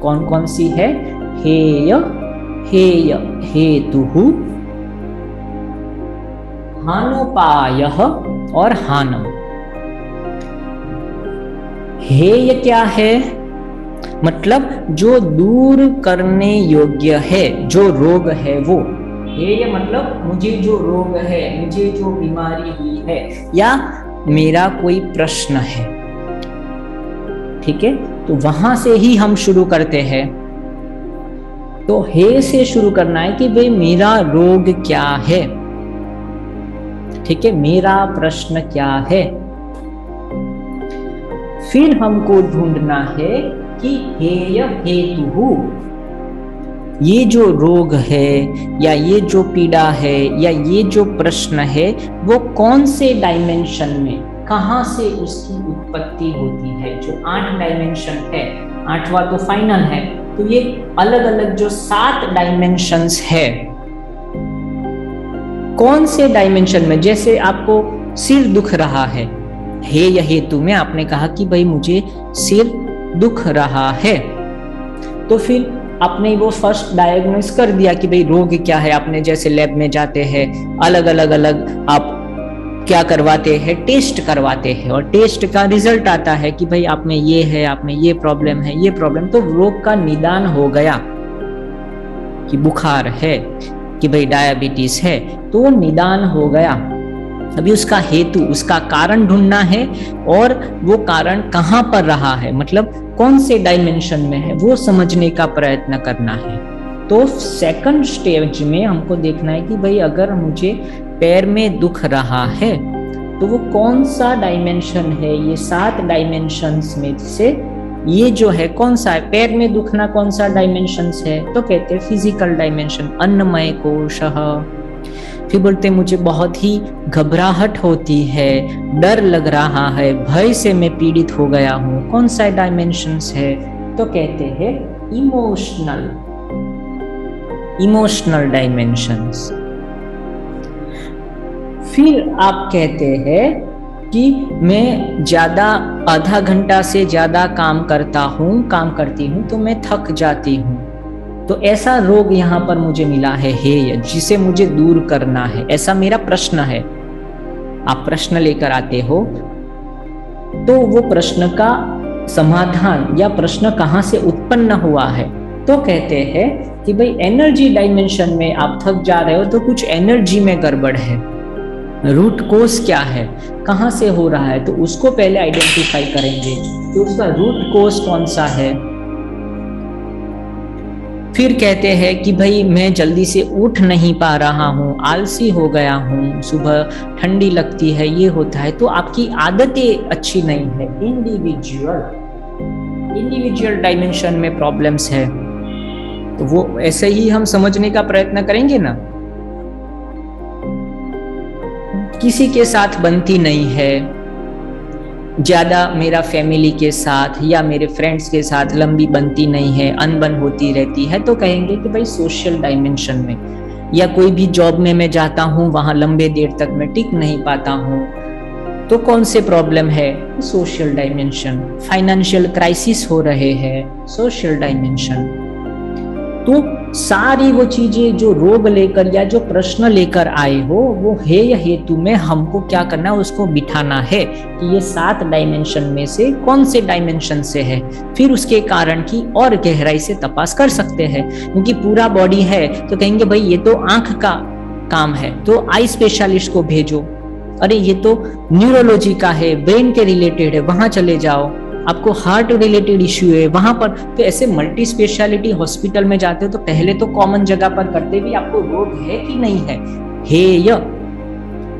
कौन कौन सी है? हेय हेय हेतुः हानोपायः और हानम। हेय क्या है? मतलब जो दूर करने योग्य है, जो रोग है वो। हेय मतलब मुझे जो रोग है, मुझे जो बीमारी हुई है, या मेरा कोई प्रश्न है, ठीक है? तो वहां से ही हम शुरू करते हैं। तो हे से शुरू करना है कि भाई मेरा रोग क्या है, ठीक है, मेरा प्रश्न क्या है। फिर हमको ढूंढना है कि हेय हेतुः, ये जो रोग है या ये जो पीड़ा है या ये जो प्रश्न है वो कौन से डायमेंशन में, कहां से उसकी उत्पत्ति होती है। जो 8 डायमेंशन है, 8वां तो फाइनल है, तो ये अलग अलग जो 7 डायमेंशंस है, कौन से डायमेंशन में। जैसे आपको सिर दुख रहा है, हेय हेतु में आपने कहा कि भाई मुझे सिर दुख रहा है, तो फिर आपने वो फर्स्ट डायग्नोस कर दिया कि भाई रोग क्या है। आपने जैसे लैब में जाते हैं, अलग अलग आप क्या करवाते हैं, टेस्ट करवाते हैं, और टेस्ट का रिजल्ट आता है कि भाई आप में ये है, आप में ये प्रॉब्लम है, ये प्रॉब्लम। तो रोग का निदान हो गया कि बुखार है, कि भाई डायबिटीज है, तो वो निदान हो गया। अभी उसका हेतु, उसका कारण ढूंढना है, और वो कारण कहां पर रहा है, मतलब कौन से डायमेंशन में है, वो समझने का प्रयत्न करना है। तो सेकंड स्टेज में हमको देखना है कि भाई अगर मुझे पैर में दुख रहा है तो वो कौन सा डायमेंशन है। ये 7 डायमेंशंस में से ये जो है कौन सा है, पैर में दुखना कौन सा डायमेंशंस है, तो कहते हैं फिजिकल डायमेंशन, अन्नमय कोशः। फिर बोलते मुझे बहुत ही घबराहट होती है, डर लग रहा है, भय से मैं पीड़ित हो गया हूं, कौन सा डायमेंशंस है, तो कहते हैं इमोशनल डायमेंशंस। फिर आप कहते हैं कि मैं ज्यादा आधा घंटा से ज्यादा काम करती हूँ तो मैं थक जाती हूँ, तो ऐसा रोग यहाँ पर मुझे मिला है हेय, जिसे मुझे दूर करना है, ऐसा मेरा प्रश्न है। आप प्रश्न लेकर आते हो तो वो प्रश्न का समाधान या प्रश्न कहाँ से उत्पन्न हुआ है, तो कहते हैं कि भाई एनर्जी डायमेंशन में आप थक जा रहे हो तो कुछ एनर्जी में गड़बड़ है। रूट कोज क्या है, कहाँ से हो रहा है, तो उसको पहले आइडेंटिफाई करेंगे कि उसका रूट कोज कौन सा है। फिर कहते हैं कि भाई मैं जल्दी से उठ नहीं पा रहा हूँ, आलसी हो गया हूँ, सुबह ठंडी लगती है, ये होता है, तो आपकी आदतें अच्छी नहीं है। इंडिविजुअल डायमेंशन में प्रॉब्लम्स है, तो वो ऐसे ही हम समझने का प्रयत्न करेंगे ना। किसी के साथ बनती नहीं है, ज्यादा मेरा फैमिली के साथ या मेरे फ्रेंड्स के साथ लंबी बनती नहीं है, अनबन होती रहती है, तो कहेंगे कि भाई सोशल डायमेंशन में। या कोई भी जॉब में मैं जाता हूँ, वहां लंबे देर तक मैं टिक नहीं पाता हूँ, तो कौन से प्रॉब्लम है? Social dimension. फाइनेंशियल क्राइसिस हो रहे हैं, सोशल डायमेंशन। तो सारी वो चीजें जो रोग लेकर या जो प्रश्न लेकर आए हो, वो हे या हेतु में हमको क्या करना है, उसको बिठाना है कि ये 7 डायमेंशन में से कौन से डायमेंशन से है। फिर उसके कारण की और गहराई से तपास कर सकते हैं, क्योंकि पूरा बॉडी है तो कहेंगे भाई ये तो आंख का काम है, तो आई स्पेशलिस्ट को भेजो। अरे ये तो न्यूरोलॉजी का है, ब्रेन के रिलेटेड है, वहां चले जाओ। आपको हार्ट रिलेटेड इश्यू है, वहां पर। तो ऐसे मल्टी स्पेशलिटी हॉस्पिटल में जाते हो तो पहले तो कॉमन जगह पर करते भी आपको रोग है कि नहीं है, हे या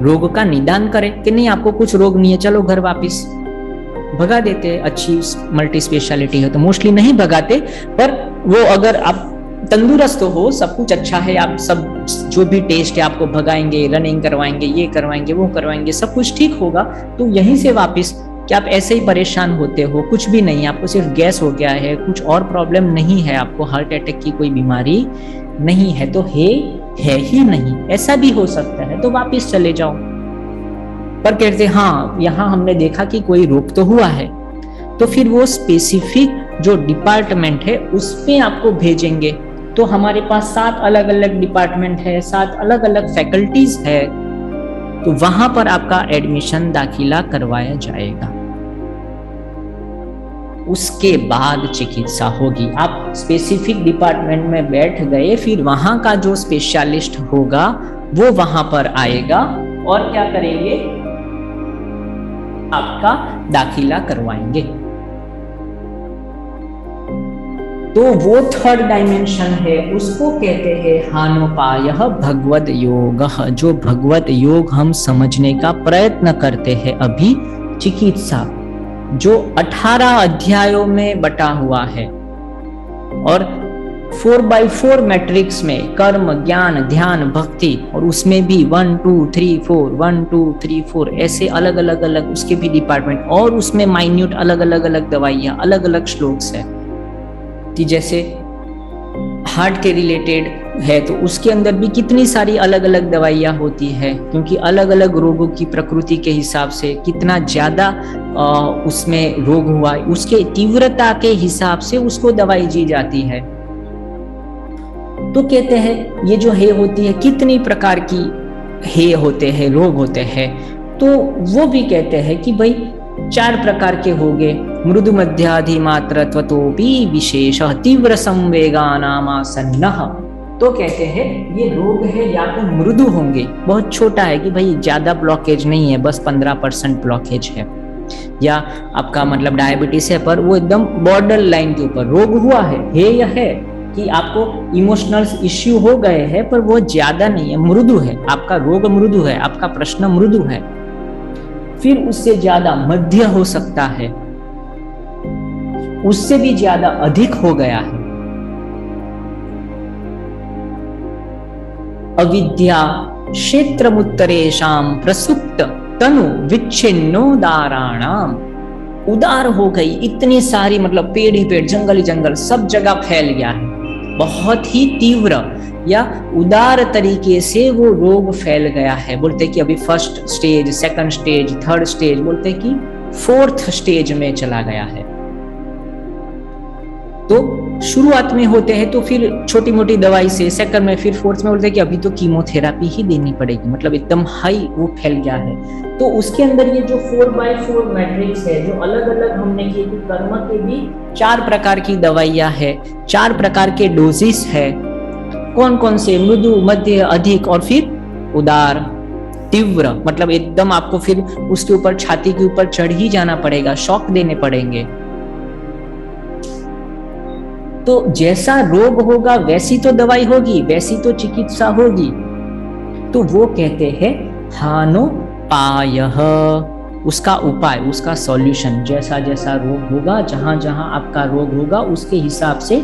रोग का निदान करे कि नहीं, आपको कुछ रोग नहीं है, चलो घर वापिस, भगा देते। अच्छी मल्टी स्पेशलिटी है तो मोस्टली नहीं भगाते, पर वो अगर आप तंदुरुस्त हो, सब कुछ अच्छा है, आप सब जो भी टेस्ट है आपको भगाएंगे, रनिंग करवाएंगे, ये करवाएंगे, वो करवाएंगे, सब कुछ ठीक होगा। तो यहीं से वापिस कि आप ऐसे ही परेशान होते हो, कुछ भी नहीं, आपको सिर्फ गैस हो गया है, कुछ और प्रॉब्लम नहीं है, आपको हार्ट अटैक की कोई बीमारी नहीं है, तो है ही नहीं, ऐसा भी हो सकता है, तो वापिस चले जाओ। पर कहते हाँ यहाँ हमने देखा कि कोई रोग तो हुआ है, तो फिर वो स्पेसिफिक जो डिपार्टमेंट है उसमें आपको भेजेंगे। तो हमारे पास 7 अलग अलग डिपार्टमेंट है, 7 अलग अलग फैकल्टीज है, तो वहां पर आपका एडमिशन, दाखिला करवाया जाएगा। उसके बाद चिकित्सा होगी। आप स्पेसिफिक डिपार्टमेंट में बैठ गए, फिर वहां का जो स्पेशलिस्ट होगा वो वहां पर आएगा और क्या करेंगे, आपका दाखिला करवाएंगे। तो वो 3rd डायमेंशन है, उसको कहते हैं हानोपायः भगवद योग। जो भगवत योग हम समझने का प्रयत्न करते हैं अभी, चिकित्सा जो 18 अध्यायों में बटा हुआ है और 4x4 मैट्रिक्स में कर्म, ज्ञान, ध्यान, भक्ति, और उसमें भी 1 2 3 4 1 2 3 4 ऐसे अलग अलग उसके भी डिपार्टमेंट, और उसमें माइन्यूट अलग अलग दवाइयां, अलग अलग श्लोक्स है कि जैसे हार्ट के रिलेटेड है तो उसके अंदर भी कितनी सारी अलग अलग दवाइयां होती है, क्योंकि अलग अलग रोगों की प्रकृति के हिसाब से कितना ज्यादा उसमें रोग हुआ, उसके तीव्रता के हिसाब से उसको दवाई दी जाती है। तो कहते हैं ये जो है होती है, कितनी प्रकार की है होते हैं, रोग होते हैं, तो वो भी कहते हैं कि भाई 4 प्रकार के हो गए, मृदु मध्याधि मात्रत्वतोपि विशेष तीव्र संवेगानामासन्नः। तो कहते हैं ये रोग है या तो मृदु होंगे, बहुत छोटा है कि भाई ज्यादा ब्लॉकेज नहीं है, बस 15% ब्लॉकेज है, या आपका मतलब डायबिटीज है पर वो एकदम बॉर्डर लाइन के ऊपर रोग हुआ है या है कि आपको इमोशनल इश्यू हो गए हैं पर वो ज्यादा नहीं है, मृदु है, आपका रोग मृदु है, आपका प्रश्न मृदु है। फिर उससे ज्यादा मध्य हो सकता है, उससे भी ज्यादा अधिक हो गया है, अविद्या क्षेत्रमुत्तरेषां प्रसुप्त तनु विच्छिन्नोदाराणाम, उदार हो गई, इतनी सारी मतलब पेड़ ही पेड़, जंगल ही जंगल, सब जगह फैल गया है, बहुत ही तीव्र या उदार तरीके से वो रोग फैल गया है। बोलते कि अभी 1st stage, 2nd stage, 3rd stage, बोलते कि 4th स्टेज में चला गया है। तो शुरुआत में होते हैं तो फिर छोटी मोटी दवाई से, 2nd में, फिर 4th में बोलते हैं कि अभी तो कीमोथेरापी ही देनी पड़ेगी, मतलब एकदम हाई वो फैल गया है। तो उसके अंदर ये जो 4x4 मैट्रिक्स है, जो अलग अलग हमने किए, कर्म के भी 4 प्रकार की दवाइयां है, 4 प्रकार के डोजेस है, कौन कौन से, मृदु, मध्य, अधिक और फिर उदार, तीव्र, मतलब एकदम आपको फिर उसके ऊपर, छाती के ऊपर चढ़ ही जाना पड़ेगा, शॉक देने पड़ेंगे। तो जैसा रोग होगा वैसी तो दवाई होगी, वैसी तो चिकित्सा होगी। तो वो कहते हैं हानोपायः, उसका उपाय, उसका सॉल्यूशन, जैसा जैसा रोग होगा, जहां जहां आपका रोग होगा उसके हिसाब से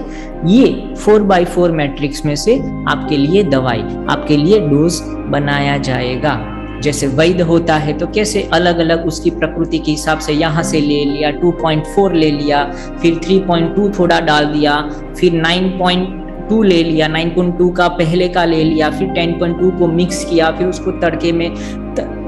ये 4x4 मैट्रिक्स में से आपके लिए दवाई, आपके लिए डोज बनाया जाएगा। जैसे वैद्य होता है तो कैसे अलग अलग उसकी प्रकृति के हिसाब से यहाँ से ले लिया, 2.4 ले लिया, फिर 3.2 थोड़ा डाल दिया, फिर 9.2 ले लिया, 9.2 का पहले का ले लिया, फिर 10.2 को मिक्स किया, फिर उसको तड़के में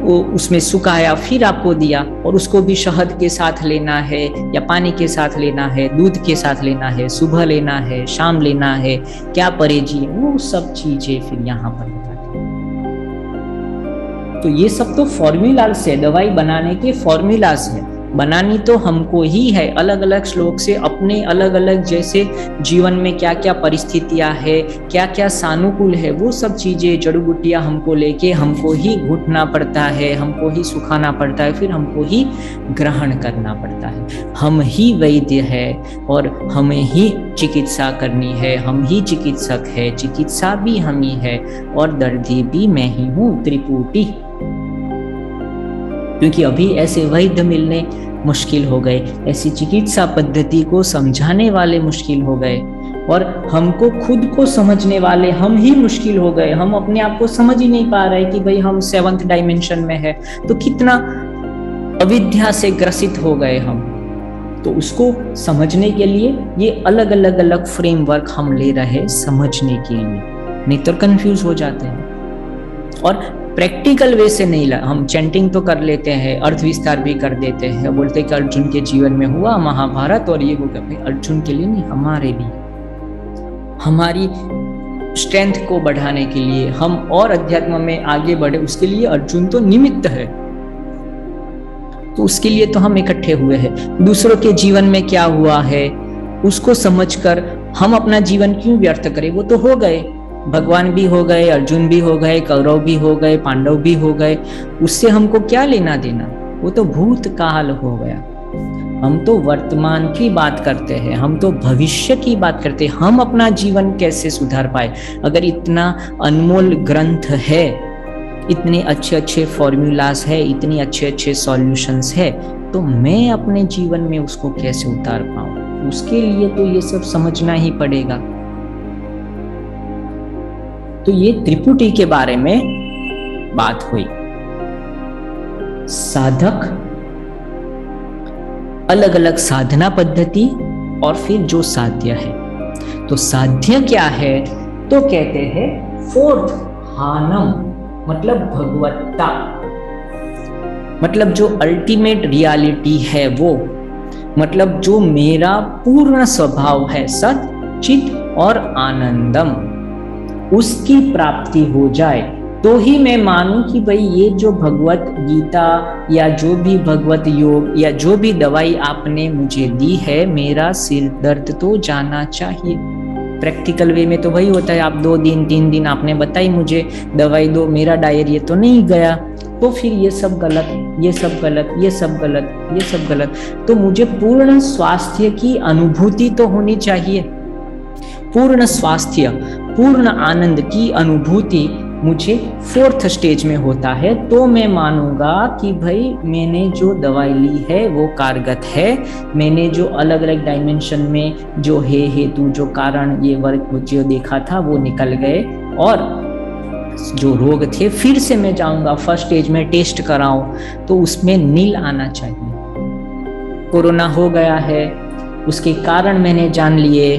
वो उसमें सुखाया, फिर आपको दिया। और उसको भी शहद के साथ लेना है या पानी के साथ लेना है, दूध के साथ लेना है, सुबह लेना है, शाम लेना है, क्या परहेजी, वो सब चीजें फिर यहाँ पर बताते हैं। तो ये सब तो फॉर्मूलास है, दवाई बनाने के फॉर्मूलास है, बनानी तो हमको ही है। अलग अलग श्लोक से अपने अलग अलग जैसे जीवन में क्या क्या परिस्थितियां है, क्या क्या सानुकूल है, वो सब चीजें जड़ी बूटियां हमको लेके हमको ही घुटना पड़ता है, हमको ही सुखाना पड़ता है, फिर हमको ही ग्रहण करना पड़ता है। हम ही वैद्य है और हमें ही चिकित्सा करनी है, हम ही चिकित्सक है, चिकित्सा भी हम ही है और दर्दी भी मैं ही हूँ, त्रिपुटी। क्योंकि अभी ऐसे वैद्य मिलने मुश्किल हो गए, ऐसी चिकित्सा पद्धति को समझाने वाले मुश्किल हो गए, और हमको खुद को समझने वाले हम ही मुश्किल हो गए। हम अपने आप को समझ ही नहीं पा रहे कि भाई हम 7th डायमेंशन में है, तो कितना अविद्या से ग्रसित हो गए हम। तो उसको समझने के लिए ये अलग अलग फ्रेमवर्क हम ले रहे समझने के लिए, नहीं तो कंफ्यूज हो जाते हैं। और प्रैक्टिकल वे से नहीं, हम चैंटिंग तो कर लेते हैं, अर्थ विस्तार भी कर देते हैं, बोलते कि अर्जुन के जीवन में हुआ महाभारत और ये हो गया। भाई अर्जुन के लिए नहीं, हमारे भी, हमारी स्ट्रेंथ को बढ़ाने के लिए, हम और अध्यात्म में आगे बढ़े, उसके लिए अर्जुन तो निमित्त है। तो उसके लिए तो हम इकट्ठे हुए हैं। दूसरों के जीवन में क्या हुआ है उसको समझकर हम अपना जीवन क्यों व्यर्थ करें। वो तो हो गए, भगवान भी हो गए, अर्जुन भी हो गए, कौरव भी हो गए, पांडव भी हो गए, उससे हमको क्या लेना देना, वो तो भूतकाल हो गया। हम तो वर्तमान की बात करते हैं, हम तो भविष्य की बात करते हैं, हम अपना जीवन कैसे सुधार पाए। अगर इतना अनमोल ग्रंथ है, इतने अच्छे अच्छे फॉर्मूलास है, इतने अच्छे अच्छे सॉल्यूशंस है, तो मैं अपने जीवन में उसको कैसे उतार पाऊं। उसके लिए तो ये सब समझना ही पड़ेगा। तो ये त्रिपुटी के बारे में बात हुई। साधक, अलग अलग साधना पद्धति, और फिर जो साध्य है। तो साध्य क्या है, तो कहते हैं 4th हानम, मतलब भगवत्ता, मतलब जो अल्टीमेट रियलिटी है वो, मतलब जो मेरा पूर्ण स्वभाव है, सत चित और आनंदम, उसकी प्राप्ति हो जाए तो ही मैं मानूं कि भाई ये जो भगवत गीता या जो भी भगवत योग या जो भी दवाई आपने मुझे दी है, मेरा सिर दर्द तो जाना चाहिए। प्रैक्टिकल वे में तो वही होता है, आप 2 दिन 3 दिन आपने बताई मुझे दवाई दो, मेरा डायरिया तो नहीं गया, तो फिर ये सब गलत, ये सब गलत, ये सब गलत, ये सब गलत। तो मुझे पूर्ण स्वास्थ्य की अनुभूति तो होनी चाहिए, पूर्ण स्वास्थ्य, पूर्ण आनंद की अनुभूति मुझे 4th स्टेज में होता है, तो मैं मानूंगा कि भाई मैंने जो दवाई ली है वो कारगर है, मैंने जो अलग अलग डायमेंशन में जो है हेतु, जो कारण, ये वर्ग जो देखा था वो निकल गए, और जो रोग थे फिर से मैं जाऊंगा 1st स्टेज में टेस्ट कराऊं, तो उसमें नील आना चाहिए। कोरोना हो गया है, उसके कारण मैंने जान लिए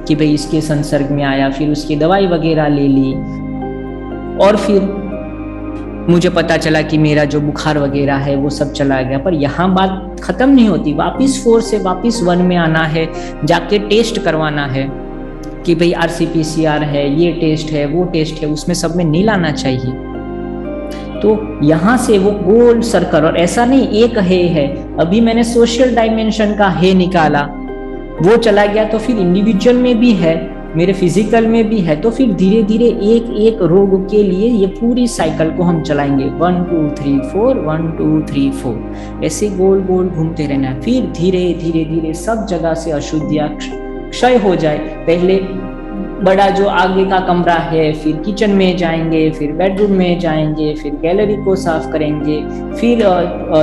कि भाई इसके संसर्ग में आया, फिर उसकी दवाई वगैरह ले ली, और फिर मुझे पता चला कि मेरा जो बुखार वगैरह है वो सब चला गया। पर यहाँ बात खत्म नहीं होती, वापिस 4 से वापिस 1 में आना है, जाके टेस्ट करवाना है कि भाई RC-PCR है, ये टेस्ट है, वो टेस्ट है, उसमें सब में नील आना चाहिए। तो यहाँ से वो गोल सर्कल, और ऐसा नहीं एक है, अभी मैंने सोशल डायमेंशन का है निकाला, वो चला गया, तो फिर इंडिविजुअल में भी है, मेरे फिजिकल में भी है, तो फिर धीरे धीरे एक एक रोग के लिए ये पूरी साइकिल को हम चलाएंगे, 1 2 3 4 1 2 3 4, ऐसे गोल गोल घूमते रहना है। फिर धीरे धीरे धीरे सब जगह से अशुद्धियां क्षय हो जाए। पहले बड़ा जो आगे का कमरा है, फिर किचन में जाएंगे, फिर बेडरूम में जाएंगे, फिर गैलरी को साफ करेंगे, फिर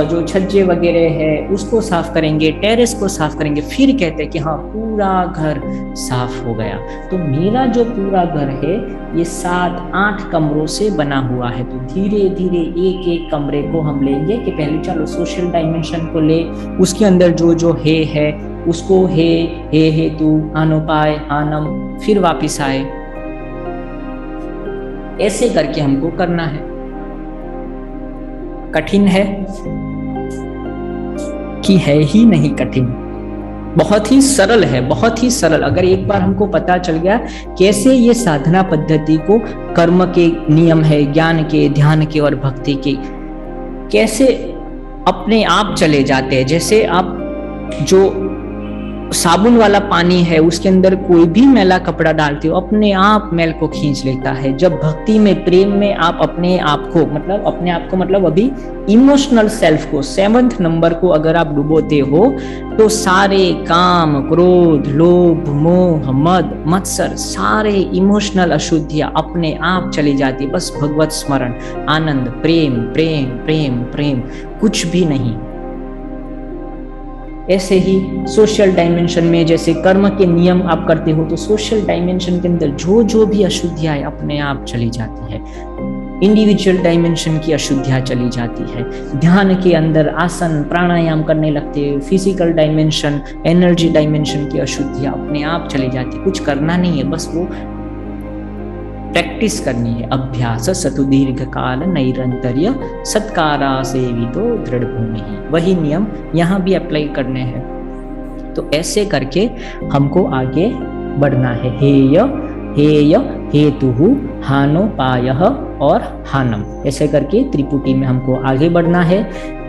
जो छज्जे वगैरह है उसको साफ करेंगे, टेरेस को साफ करेंगे, फिर कहते हैं कि हाँ पूरा घर साफ हो गया। तो मेरा जो पूरा घर है ये 7-8 कमरों से बना हुआ है। तो धीरे धीरे एक एक कमरे को हम लेंगे कि पहले चलो सोशल डायमेंशन को ले, उसके अंदर जो जो है उसको हे तू हानोपाय हानम फिर वापिस आए, ऐसे करके हमको करना है। कठिन है कि है ही नहीं कठिन, बहुत ही सरल है, बहुत ही सरल। अगर एक बार हमको पता चल गया कैसे ये साधना पद्धति को कर्म के नियम है, ज्ञान के, ध्यान के और भक्ति के कैसे अपने आप चले जाते हैं। जैसे आप जो साबुन वाला पानी है उसके अंदर कोई भी मैला कपड़ा डालते हो अपने आप मैल को खींच लेता है। जब भक्ति में, प्रेम में आप अपने आप को मतलब अभी इमोशनल सेल्फ को 7th नंबर को अगर आप डुबोते हो तो सारे काम, क्रोध, लोभ, मोह, मद, मत्सर, सारे इमोशनल अशुद्धियां अपने आप चली जाती। बस भगवत स्मरण, आनंद, प्रेम प्रेम प्रेम प्रेम, कुछ भी नहीं। ऐसे ही सोशल डायमेंशन में जैसे कर्म के नियम आप करते हो तो सोशल डायमेंशन के अंदर जो जो भी अशुद्धियां अपने आप चली जाती है। इंडिविजुअल डायमेंशन की अशुद्धियां चली जाती है। ध्यान के अंदर आसन प्राणायाम करने लगते हो, फिजिकल डायमेंशन, एनर्जी डायमेंशन की अशुद्धियां अपने आप चली जाती। कुछ करना नहीं है, बस वो प्रैक्टिस करनी है। अभ्यास सतु दीर्घ काल नैरंतर्य सत्कारा सेवितो दृढ़ भूमि, वही नियम यहाँ भी अप्लाई करने हैं। तो ऐसे करके हमको आगे बढ़ना है। हेय हेय हेतु हानोपायः और हानम, ऐसे करके त्रिपुटी में हमको आगे बढ़ना है।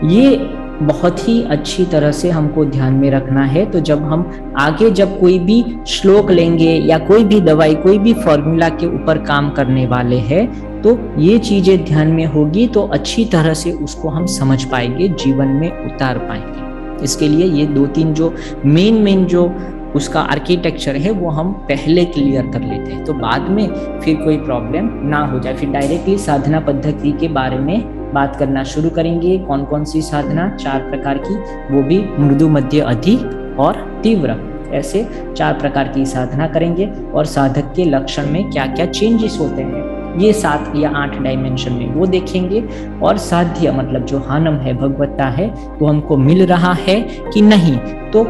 ये बहुत ही अच्छी तरह से हमको ध्यान में रखना है। तो जब हम आगे जब कोई भी श्लोक लेंगे या कोई भी दवाई, कोई भी फॉर्मूला के ऊपर काम करने वाले हैं तो ये चीजें ध्यान में होगी तो अच्छी तरह से उसको हम समझ पाएंगे, जीवन में उतार पाएंगे। इसके लिए ये 2-3 जो मेन जो उसका आर्किटेक्चर है वो हम पहले क्लियर कर लेते हैं, तो बाद में फिर कोई प्रॉब्लम ना हो जाए। फिर डायरेक्टली साधना पद्धति के बारे में बात करना शुरू करेंगे। कौन कौन सी साधना, 4 प्रकार की, वो भी मृदु, मध्य, अधिक और तीव्र, ऐसे 4 प्रकार की साधना करेंगे। और साधक के लक्षण में क्या क्या चेंजेस होते हैं ये 7 या 8 डायमेंशन में वो देखेंगे। और साध्य मतलब जो हानम है, भगवत्ता है, वो हमको मिल रहा है कि नहीं। तो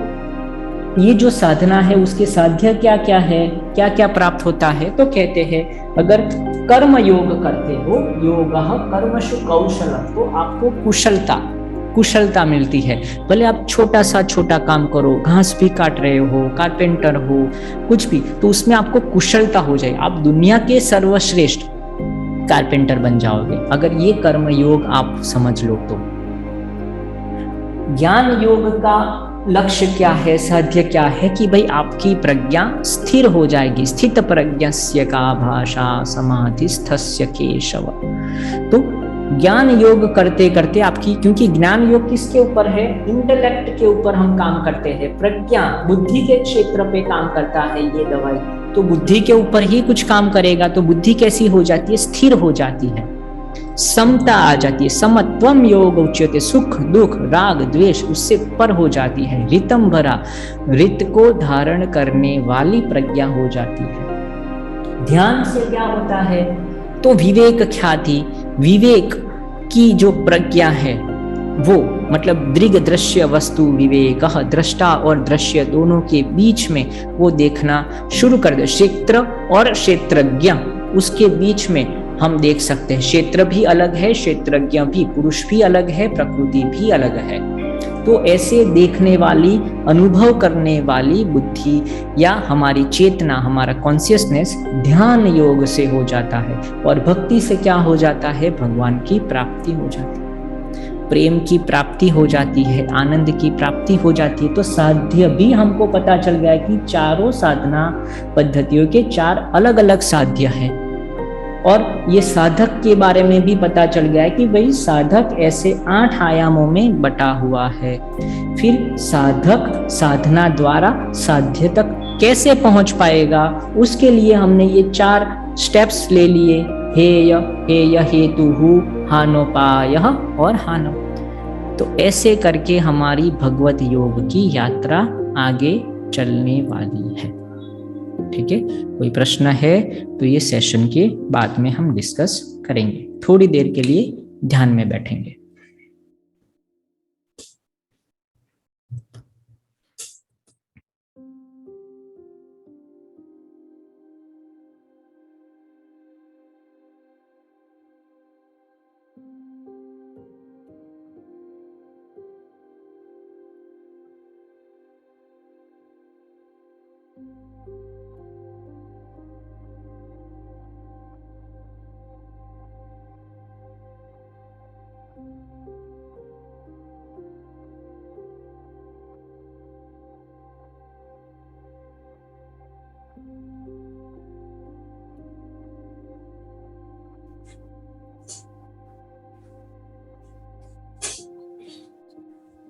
ये जो साधना है उसके साध्य क्या क्या है, क्या क्या प्राप्त होता है। तो कहते हैं अगर कर्म योग करते हो, योगः कर्मसु कौशलम, तो आपको कुशलता मिलती है। भले आप छोटा काम करो, घास भी काट रहे हो, कारपेंटर हो, कुछ भी, तो उसमें आपको कुशलता हो जाए। आप दुनिया के सर्वश्रेष्ठ कारपेंटर बन जाओगे अगर ये कर्म योग आप समझ लो तो। ज्ञान योग का लक्ष्य क्या है, साध्य क्या है कि भाई आपकी प्रज्ञा स्थिर हो जाएगी। स्थित प्रज्ञस्य का भाषा समाधिस्थस्य केशव। तो ज्ञान योग करते करते आपकी, क्योंकि ज्ञान योग किसके ऊपर है, इंटेलेक्ट के ऊपर हम काम करते हैं। प्रज्ञा बुद्धि के क्षेत्र पे काम करता है ये दवाई, तो बुद्धि के ऊपर ही कुछ काम करेगा। तो बुद्धि कैसी हो जाती है, स्थिर हो जाती है, समता आ जाती है। समत्वम योग उच्यते, सुख दुख राग द्वेष उससे पर हो जाती है। रितम भरा, रित को धारण करने वाली प्रज्ञा हो जाती है। ध्यान से क्या होता है, तो विवेक ख्याति, विवेक की जो प्रज्ञा है वो मतलब दृग दृश्य वस्तु विवेक, दृष्टा और दृश्य दोनों के बीच में वो देखना शुरू कर दे। क्षेत्र और क्षेत्रज्ञ उसके बीच में हम देख सकते हैं। क्षेत्र भी अलग है, क्षेत्रज्ञ भी, पुरुष भी अलग है, प्रकृति भी अलग है। तो ऐसे देखने वाली, अनुभव करने वाली बुद्धि या हमारी चेतना, हमारा कॉन्शियसनेस ध्यान योग से हो जाता है। और भक्ति से क्या हो जाता है, भगवान की प्राप्ति हो जाती है, प्रेम की प्राप्ति हो जाती है, आनंद की प्राप्ति हो जाती है। तो साध्य भी हमको पता चल गया कि चारों साधना पद्धतियों के 4 अलग अलग साध्य हैं। और ये साधक के बारे में भी पता चल गया है कि भाई साधक ऐसे 8 आयामों में बटा हुआ है। फिर साधक साधना द्वारा साध्य तक कैसे पहुंच पाएगा, उसके लिए हमने ये 4 स्टेप्स ले लिए, हेय हेतुहु हानोपायः और हानो। तो ऐसे करके हमारी भगवत योग की यात्रा आगे चलने वाली है। ठीक है, कोई प्रश्न है तो ये सेशन के बाद में हम डिस्कस करेंगे। थोड़ी देर के लिए ध्यान में बैठेंगे।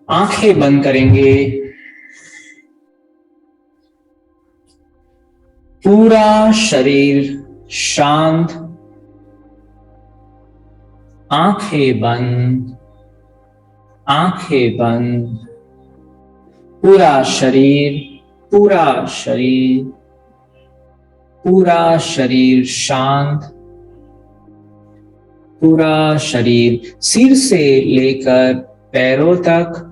आंखें बंद करेंगे, पूरा शरीर शांत, आंखें बंद, आंखें बंद, पूरा शरीर, पूरा शरीर, पूरा शरीर शांत, पूरा शरीर सिर से लेकर पैरों तक,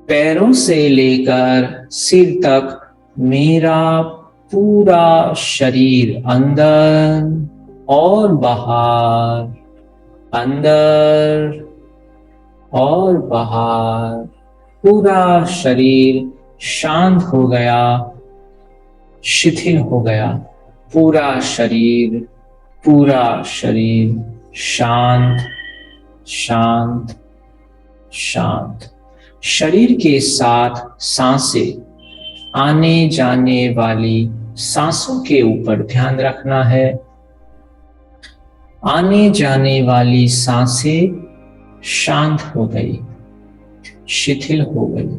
पैरों से लेकर सिर तक मेरा पूरा शरीर अंदर और बाहर, अंदर और बाहर, पूरा शरीर शांत हो गया, शिथिल हो गया। पूरा शरीर, पूरा शरीर शांत, शांत, शांत। शरीर के साथ सांसें, आने जाने वाली सांसों के ऊपर ध्यान रखना है। आने जाने वाली सांसें शांत हो गई, शिथिल हो गई,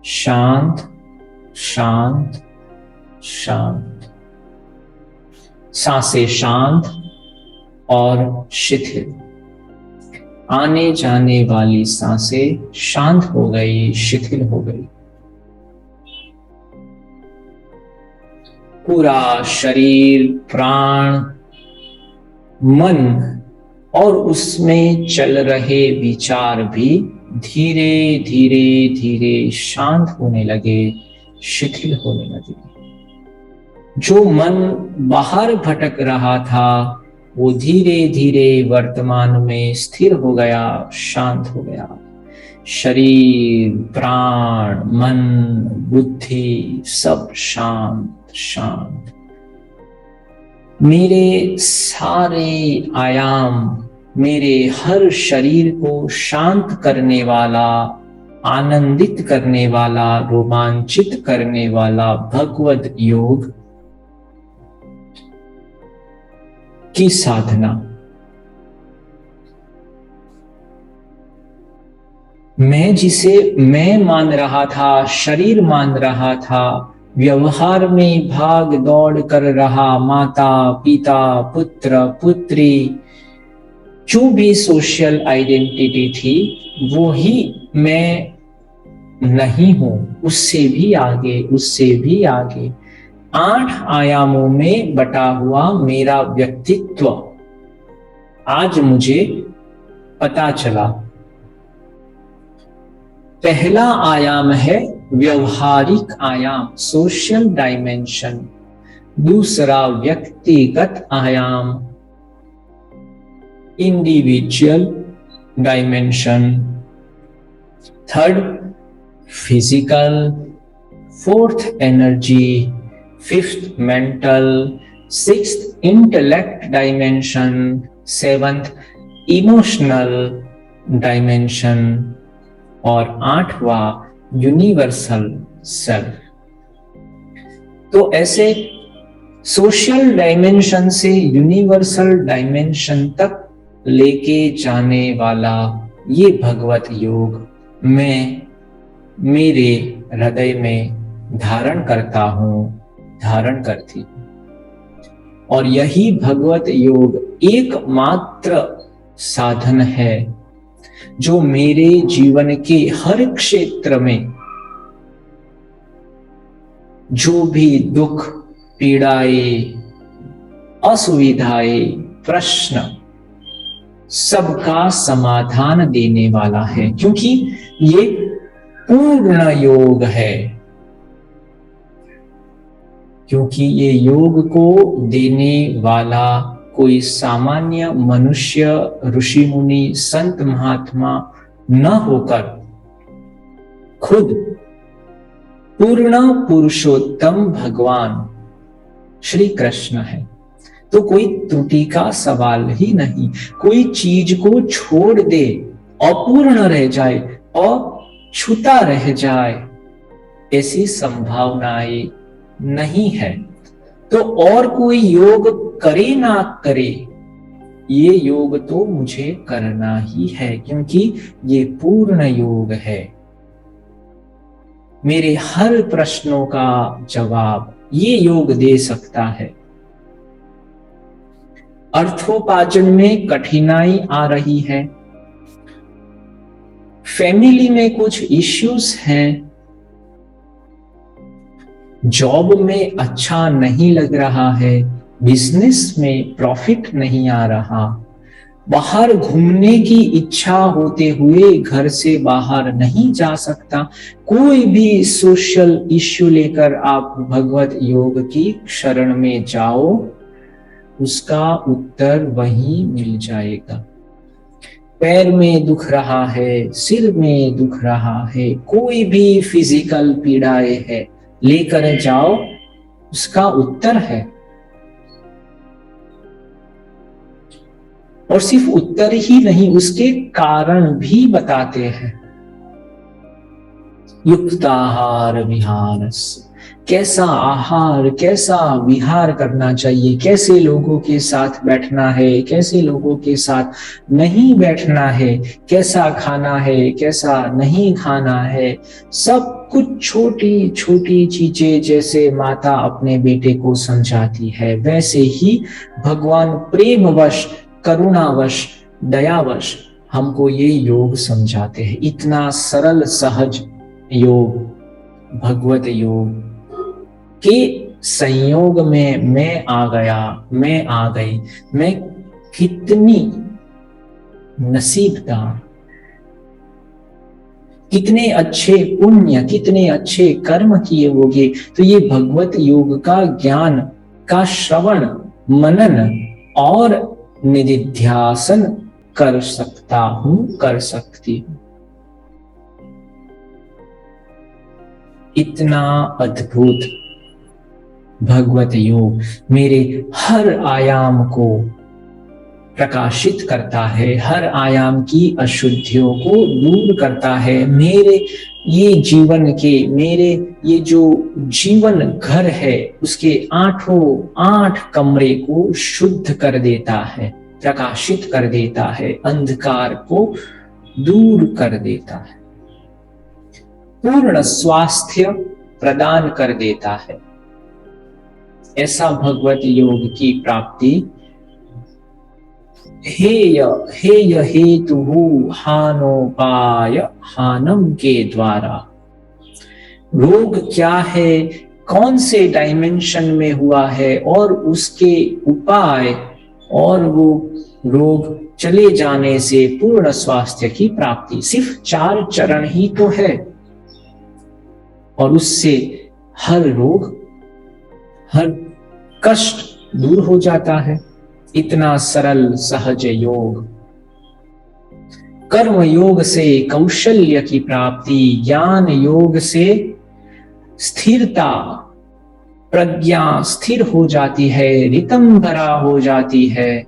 शांत, शांत, शांत। सांसें शांत और शिथिल, आने जाने वाली सांसें शांत हो गई, शिथिल हो गई। पूरा शरीर, प्राण, मन और उसमें चल रहे विचार भी धीरे धीरे धीरे शांत होने लगे, शिथिल होने लगे। जो मन बाहर भटक रहा था वो धीरे धीरे वर्तमान में स्थिर हो गया, शांत हो गया। शरीर, प्राण, मन, बुद्धि सब शांत, शांत। मेरे सारे आयाम, मेरे हर शरीर को शांत करने वाला, आनंदित करने वाला, रोमांचित करने वाला भगवत योग की साधना मैं जिसे मैं मान रहा था, शरीर मान रहा था, व्यवहार में भाग दौड़ कर रहा माता, पिता, पुत्र, पुत्री, जो भी सोशल आइडेंटिटी थी वो ही मैं नहीं हूं, उससे भी आगे, उससे भी आगे 8 आयामों में बटा हुआ मेरा व्यक्तित्व आज मुझे पता चला। पहला आयाम है व्यवहारिक आयाम, सोशल डायमेंशन। दूसरा व्यक्तिगत आयाम, individual dimension. Third physical, fourth energy, fifth mental, sixth intellect dimension, seventh emotional dimension और 8वां यूनिवर्सल सेल्फ। तो ऐसे सोशल डायमेंशन से यूनिवर्सल डायमेंशन तक लेके जाने वाला ये भगवत योग मैं मेरे हृदय में धारण करता हूं, धारण करती हूं। और यही भगवत योग एकमात्र साधन है जो मेरे जीवन के हर क्षेत्र में जो भी दुख, पीड़ाएं, असुविधाएं, प्रश्न, सबका समाधान देने वाला है, क्योंकि ये पूर्ण योग है। क्योंकि ये योग को देने वाला कोई सामान्य मनुष्य, ऋषि मुनि, संत महात्मा न होकर खुद पूर्ण पुरुषोत्तम भगवान श्री कृष्ण है। तो कोई त्रुटि का सवाल ही नहीं। कोई चीज को छोड़ दे, अपूर्ण रह जाए और छूता रह जाए, ऐसी संभावनाएं नहीं है। तो और कोई योग करे ना करे, ये योग तो मुझे करना ही है, क्योंकि ये पूर्ण योग है। मेरे हर प्रश्नों का जवाब ये योग दे सकता है। अर्थोपार्जन में कठिनाई आ रही है, फैमिली में कुछ इश्यूज हैं, जॉब में अच्छा नहीं लग रहा है, बिजनेस में प्रॉफिट नहीं आ रहा, बाहर घूमने की इच्छा होते हुए घर से बाहर नहीं जा सकता, कोई भी सोशल इश्यू लेकर आप भगवत योग की शरण में जाओ, उसका उत्तर वहीं मिल जाएगा। पैर में दुख रहा है, सिर में दुख रहा है, कोई भी फिजिकल पीड़ाएं है, लेकर जाओ, उसका उत्तर है। और सिर्फ उत्तर ही नहीं, उसके कारण भी बताते हैं। युक्ताहार विहारस्य, कैसा आहार, कैसा विहार करना चाहिए, कैसे लोगों के साथ बैठना है, कैसे लोगों के साथ नहीं बैठना है, कैसा खाना है, कैसा नहीं खाना है, सब कुछ छोटी छोटी चीजें जैसे माता अपने बेटे को समझाती है, वैसे ही भगवान प्रेमवश, करुणावश, दयावश हमको ये योग समझाते हैं। इतना सरल सहज योग, भगवत योग के संयोग में मैं आ गया, मैं आ गई, मैं कितनी नसीबदार, कितने अच्छे पुण्य, कितने अच्छे कर्म किए होंगे, तो ये भगवत योग का ज्ञान का श्रवण, मनन और निधिध्यासन कर सकता हूं, कर सकती हूं। इतना अद्भुत भगवत योग मेरे हर आयाम को प्रकाशित करता है, हर आयाम की अशुद्धियों को दूर करता है। मेरे ये जीवन के, मेरे ये जो जीवन घर है, उसके 8 कमरे को शुद्ध कर देता है, प्रकाशित कर देता है, अंधकार को दूर कर देता है, पूर्ण स्वास्थ्य प्रदान कर देता है। ऐसा भगवत योग की प्राप्ति हेय हेय हेतु हानोपाय हानम के द्वारा। रोग क्या है, कौन से डायमेंशन में हुआ है और उसके उपाय, और वो रोग चले जाने से पूर्ण स्वास्थ्य की प्राप्ति। सिर्फ 4 चरण ही तो है, और उससे हर रोग, हर कष्ट दूर हो जाता है। इतना सरल सहज योग। कर्म योग से कौशल्य की प्राप्ति, ज्ञान योग से स्थिरता, प्रज्ञा स्थिर हो जाती है, रितंभरा हो जाती है।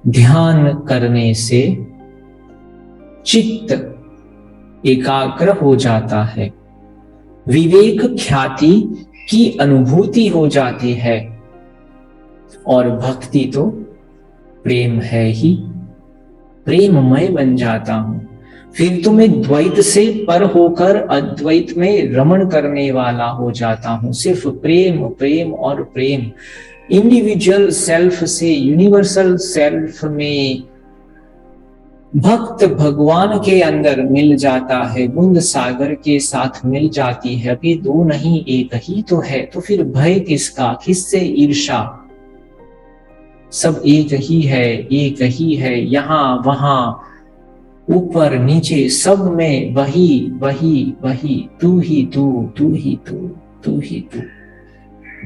ध्यान करने से चित्त एकाग्र हो जाता है, विवेक ख्याति की अनुभूति हो जाती है, और भक्ति तो प्रेम है ही, प्रेममय बन जाता हूं। फिर तो मैं द्वैत से पर होकर अद्वैत में रमण करने वाला हो जाता हूं। सिर्फ प्रेम प्रेम और प्रेम, इंडिविजुअल सेल्फ से यूनिवर्सल सेल्फ में भक्त भगवान के अंदर मिल जाता है, बूंद सागर के साथ मिल जाती है। अभी दो नहीं एक ही तो है, तो फिर भय किसका, किससे ईर्षा? सब एक ही है, एक ही है, यहां वहां ऊपर नीचे सब में वही वही वही, तू ही तू, तू ही तू, तू ही तू।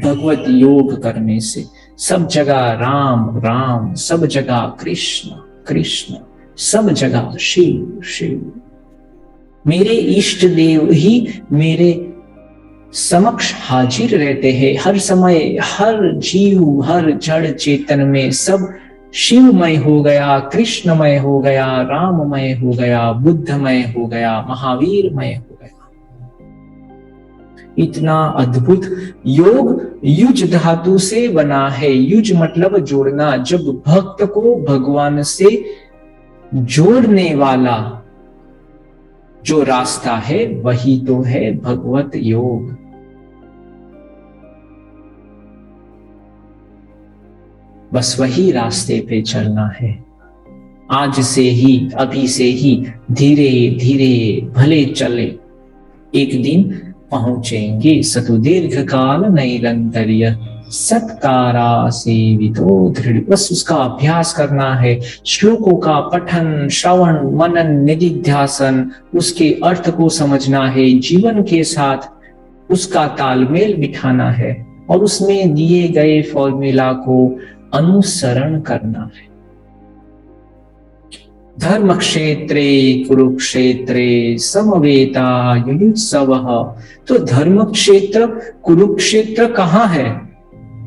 भगवत योग करने से सब जगह राम राम, सब जगह कृष्ण कृष्ण, सब जगह शिव शिव। मेरे इष्ट देव ही मेरे समक्ष हाजिर रहते हैं हर समय। हर जीव हर जड़ चेतन में सब शिवमय हो गया, कृष्णमय हो गया, राममय हो गया, बुद्धमय हो गया, महावीरमय हो गया। इतना अद्भुत योग युज धातु से बना है। युज मतलब जोड़ना। जब भक्त को भगवान से जोड़ने वाला जो रास्ता है वही तो है भगवत योग। बस वही रास्ते पे चलना है। आज से ही, अभी से ही धीरे धीरे भले चले, एक दिन पहुंचेंगे सतुदीर्घ काल नैरंतर्य सत्कारा सेवितो दृढ़। बस उसका अभ्यास करना है। श्लोकों का पठन श्रवण मनन निधिध्यासन, उसके अर्थ को समझना है, जीवन के साथ उसका तालमेल बिठाना है और उसमें दिए गए फॉर्मूला को अनुसरण करना है। धर्म क्षेत्रे कुरुक्षेत्रे समवेता युयुत्सवः। तो धर्म क्षेत्र कुरुक्षेत्र कहाँ है?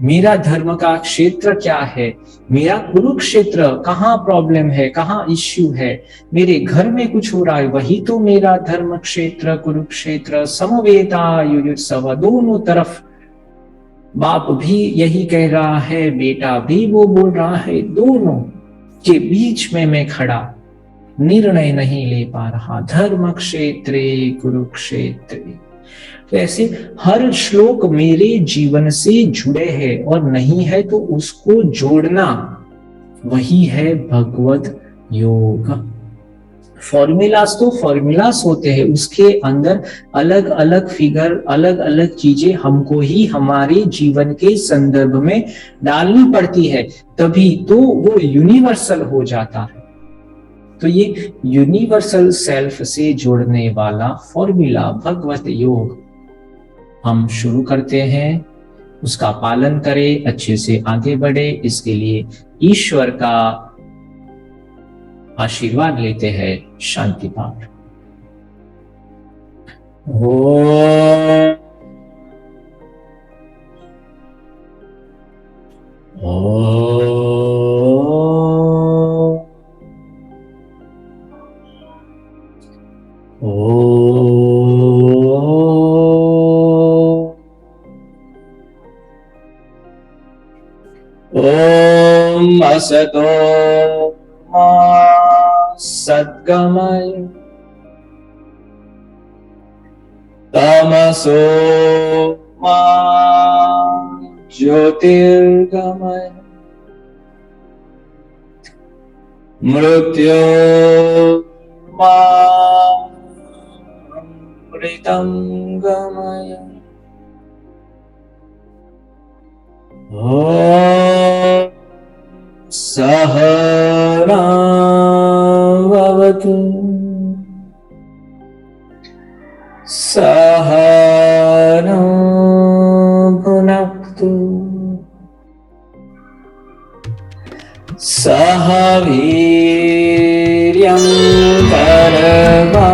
मेरा धर्म का क्षेत्र क्या है? मेरा कुरुक्षेत्र कहाँ प्रॉब्लम है, कहाँ इश्यू है? मेरे घर में कुछ हो रहा है, वही तो मेरा धर्म क्षेत्र कुरुक्षेत्र। समवेता युयुत्सवः, दोनों तरफ बाप भी यही कह रहा है, बेटा भी वो बोल रहा है, दोनों के बीच में मैं खड़ा निर्णय नहीं ले पा रहा। धर्म क्षेत्रे कुरुक्षेत्रे। तो ऐसे हर श्लोक मेरे जीवन से जुड़े हैं और नहीं है तो उसको जोड़ना, वही है भगवत योग। फॉर्मूलाज तो फॉर्मूलाज होते हैं, उसके अंदर अलग अलग फिगर अलग अलग चीजें हमको ही हमारे जीवन के संदर्भ में डालनी पड़ती है, तभी तो वो यूनिवर्सल हो जाता है। तो ये यूनिवर्सल सेल्फ से जोड़ने वाला फॉर्मूला भगवत योग हम शुरू करते हैं। उसका पालन करें, अच्छे से आगे बढ़े, इसके लिए ईश्वर का आशीर्वाद लेते हैं। शांति पाठ। ओम असतो मा सद्गमय तमसो मा ज्योतिर्गमय मृत्यो मा अमृतं गमय। ओम सहना भवतु सहना भुनक्तु सह वीर्यं करवा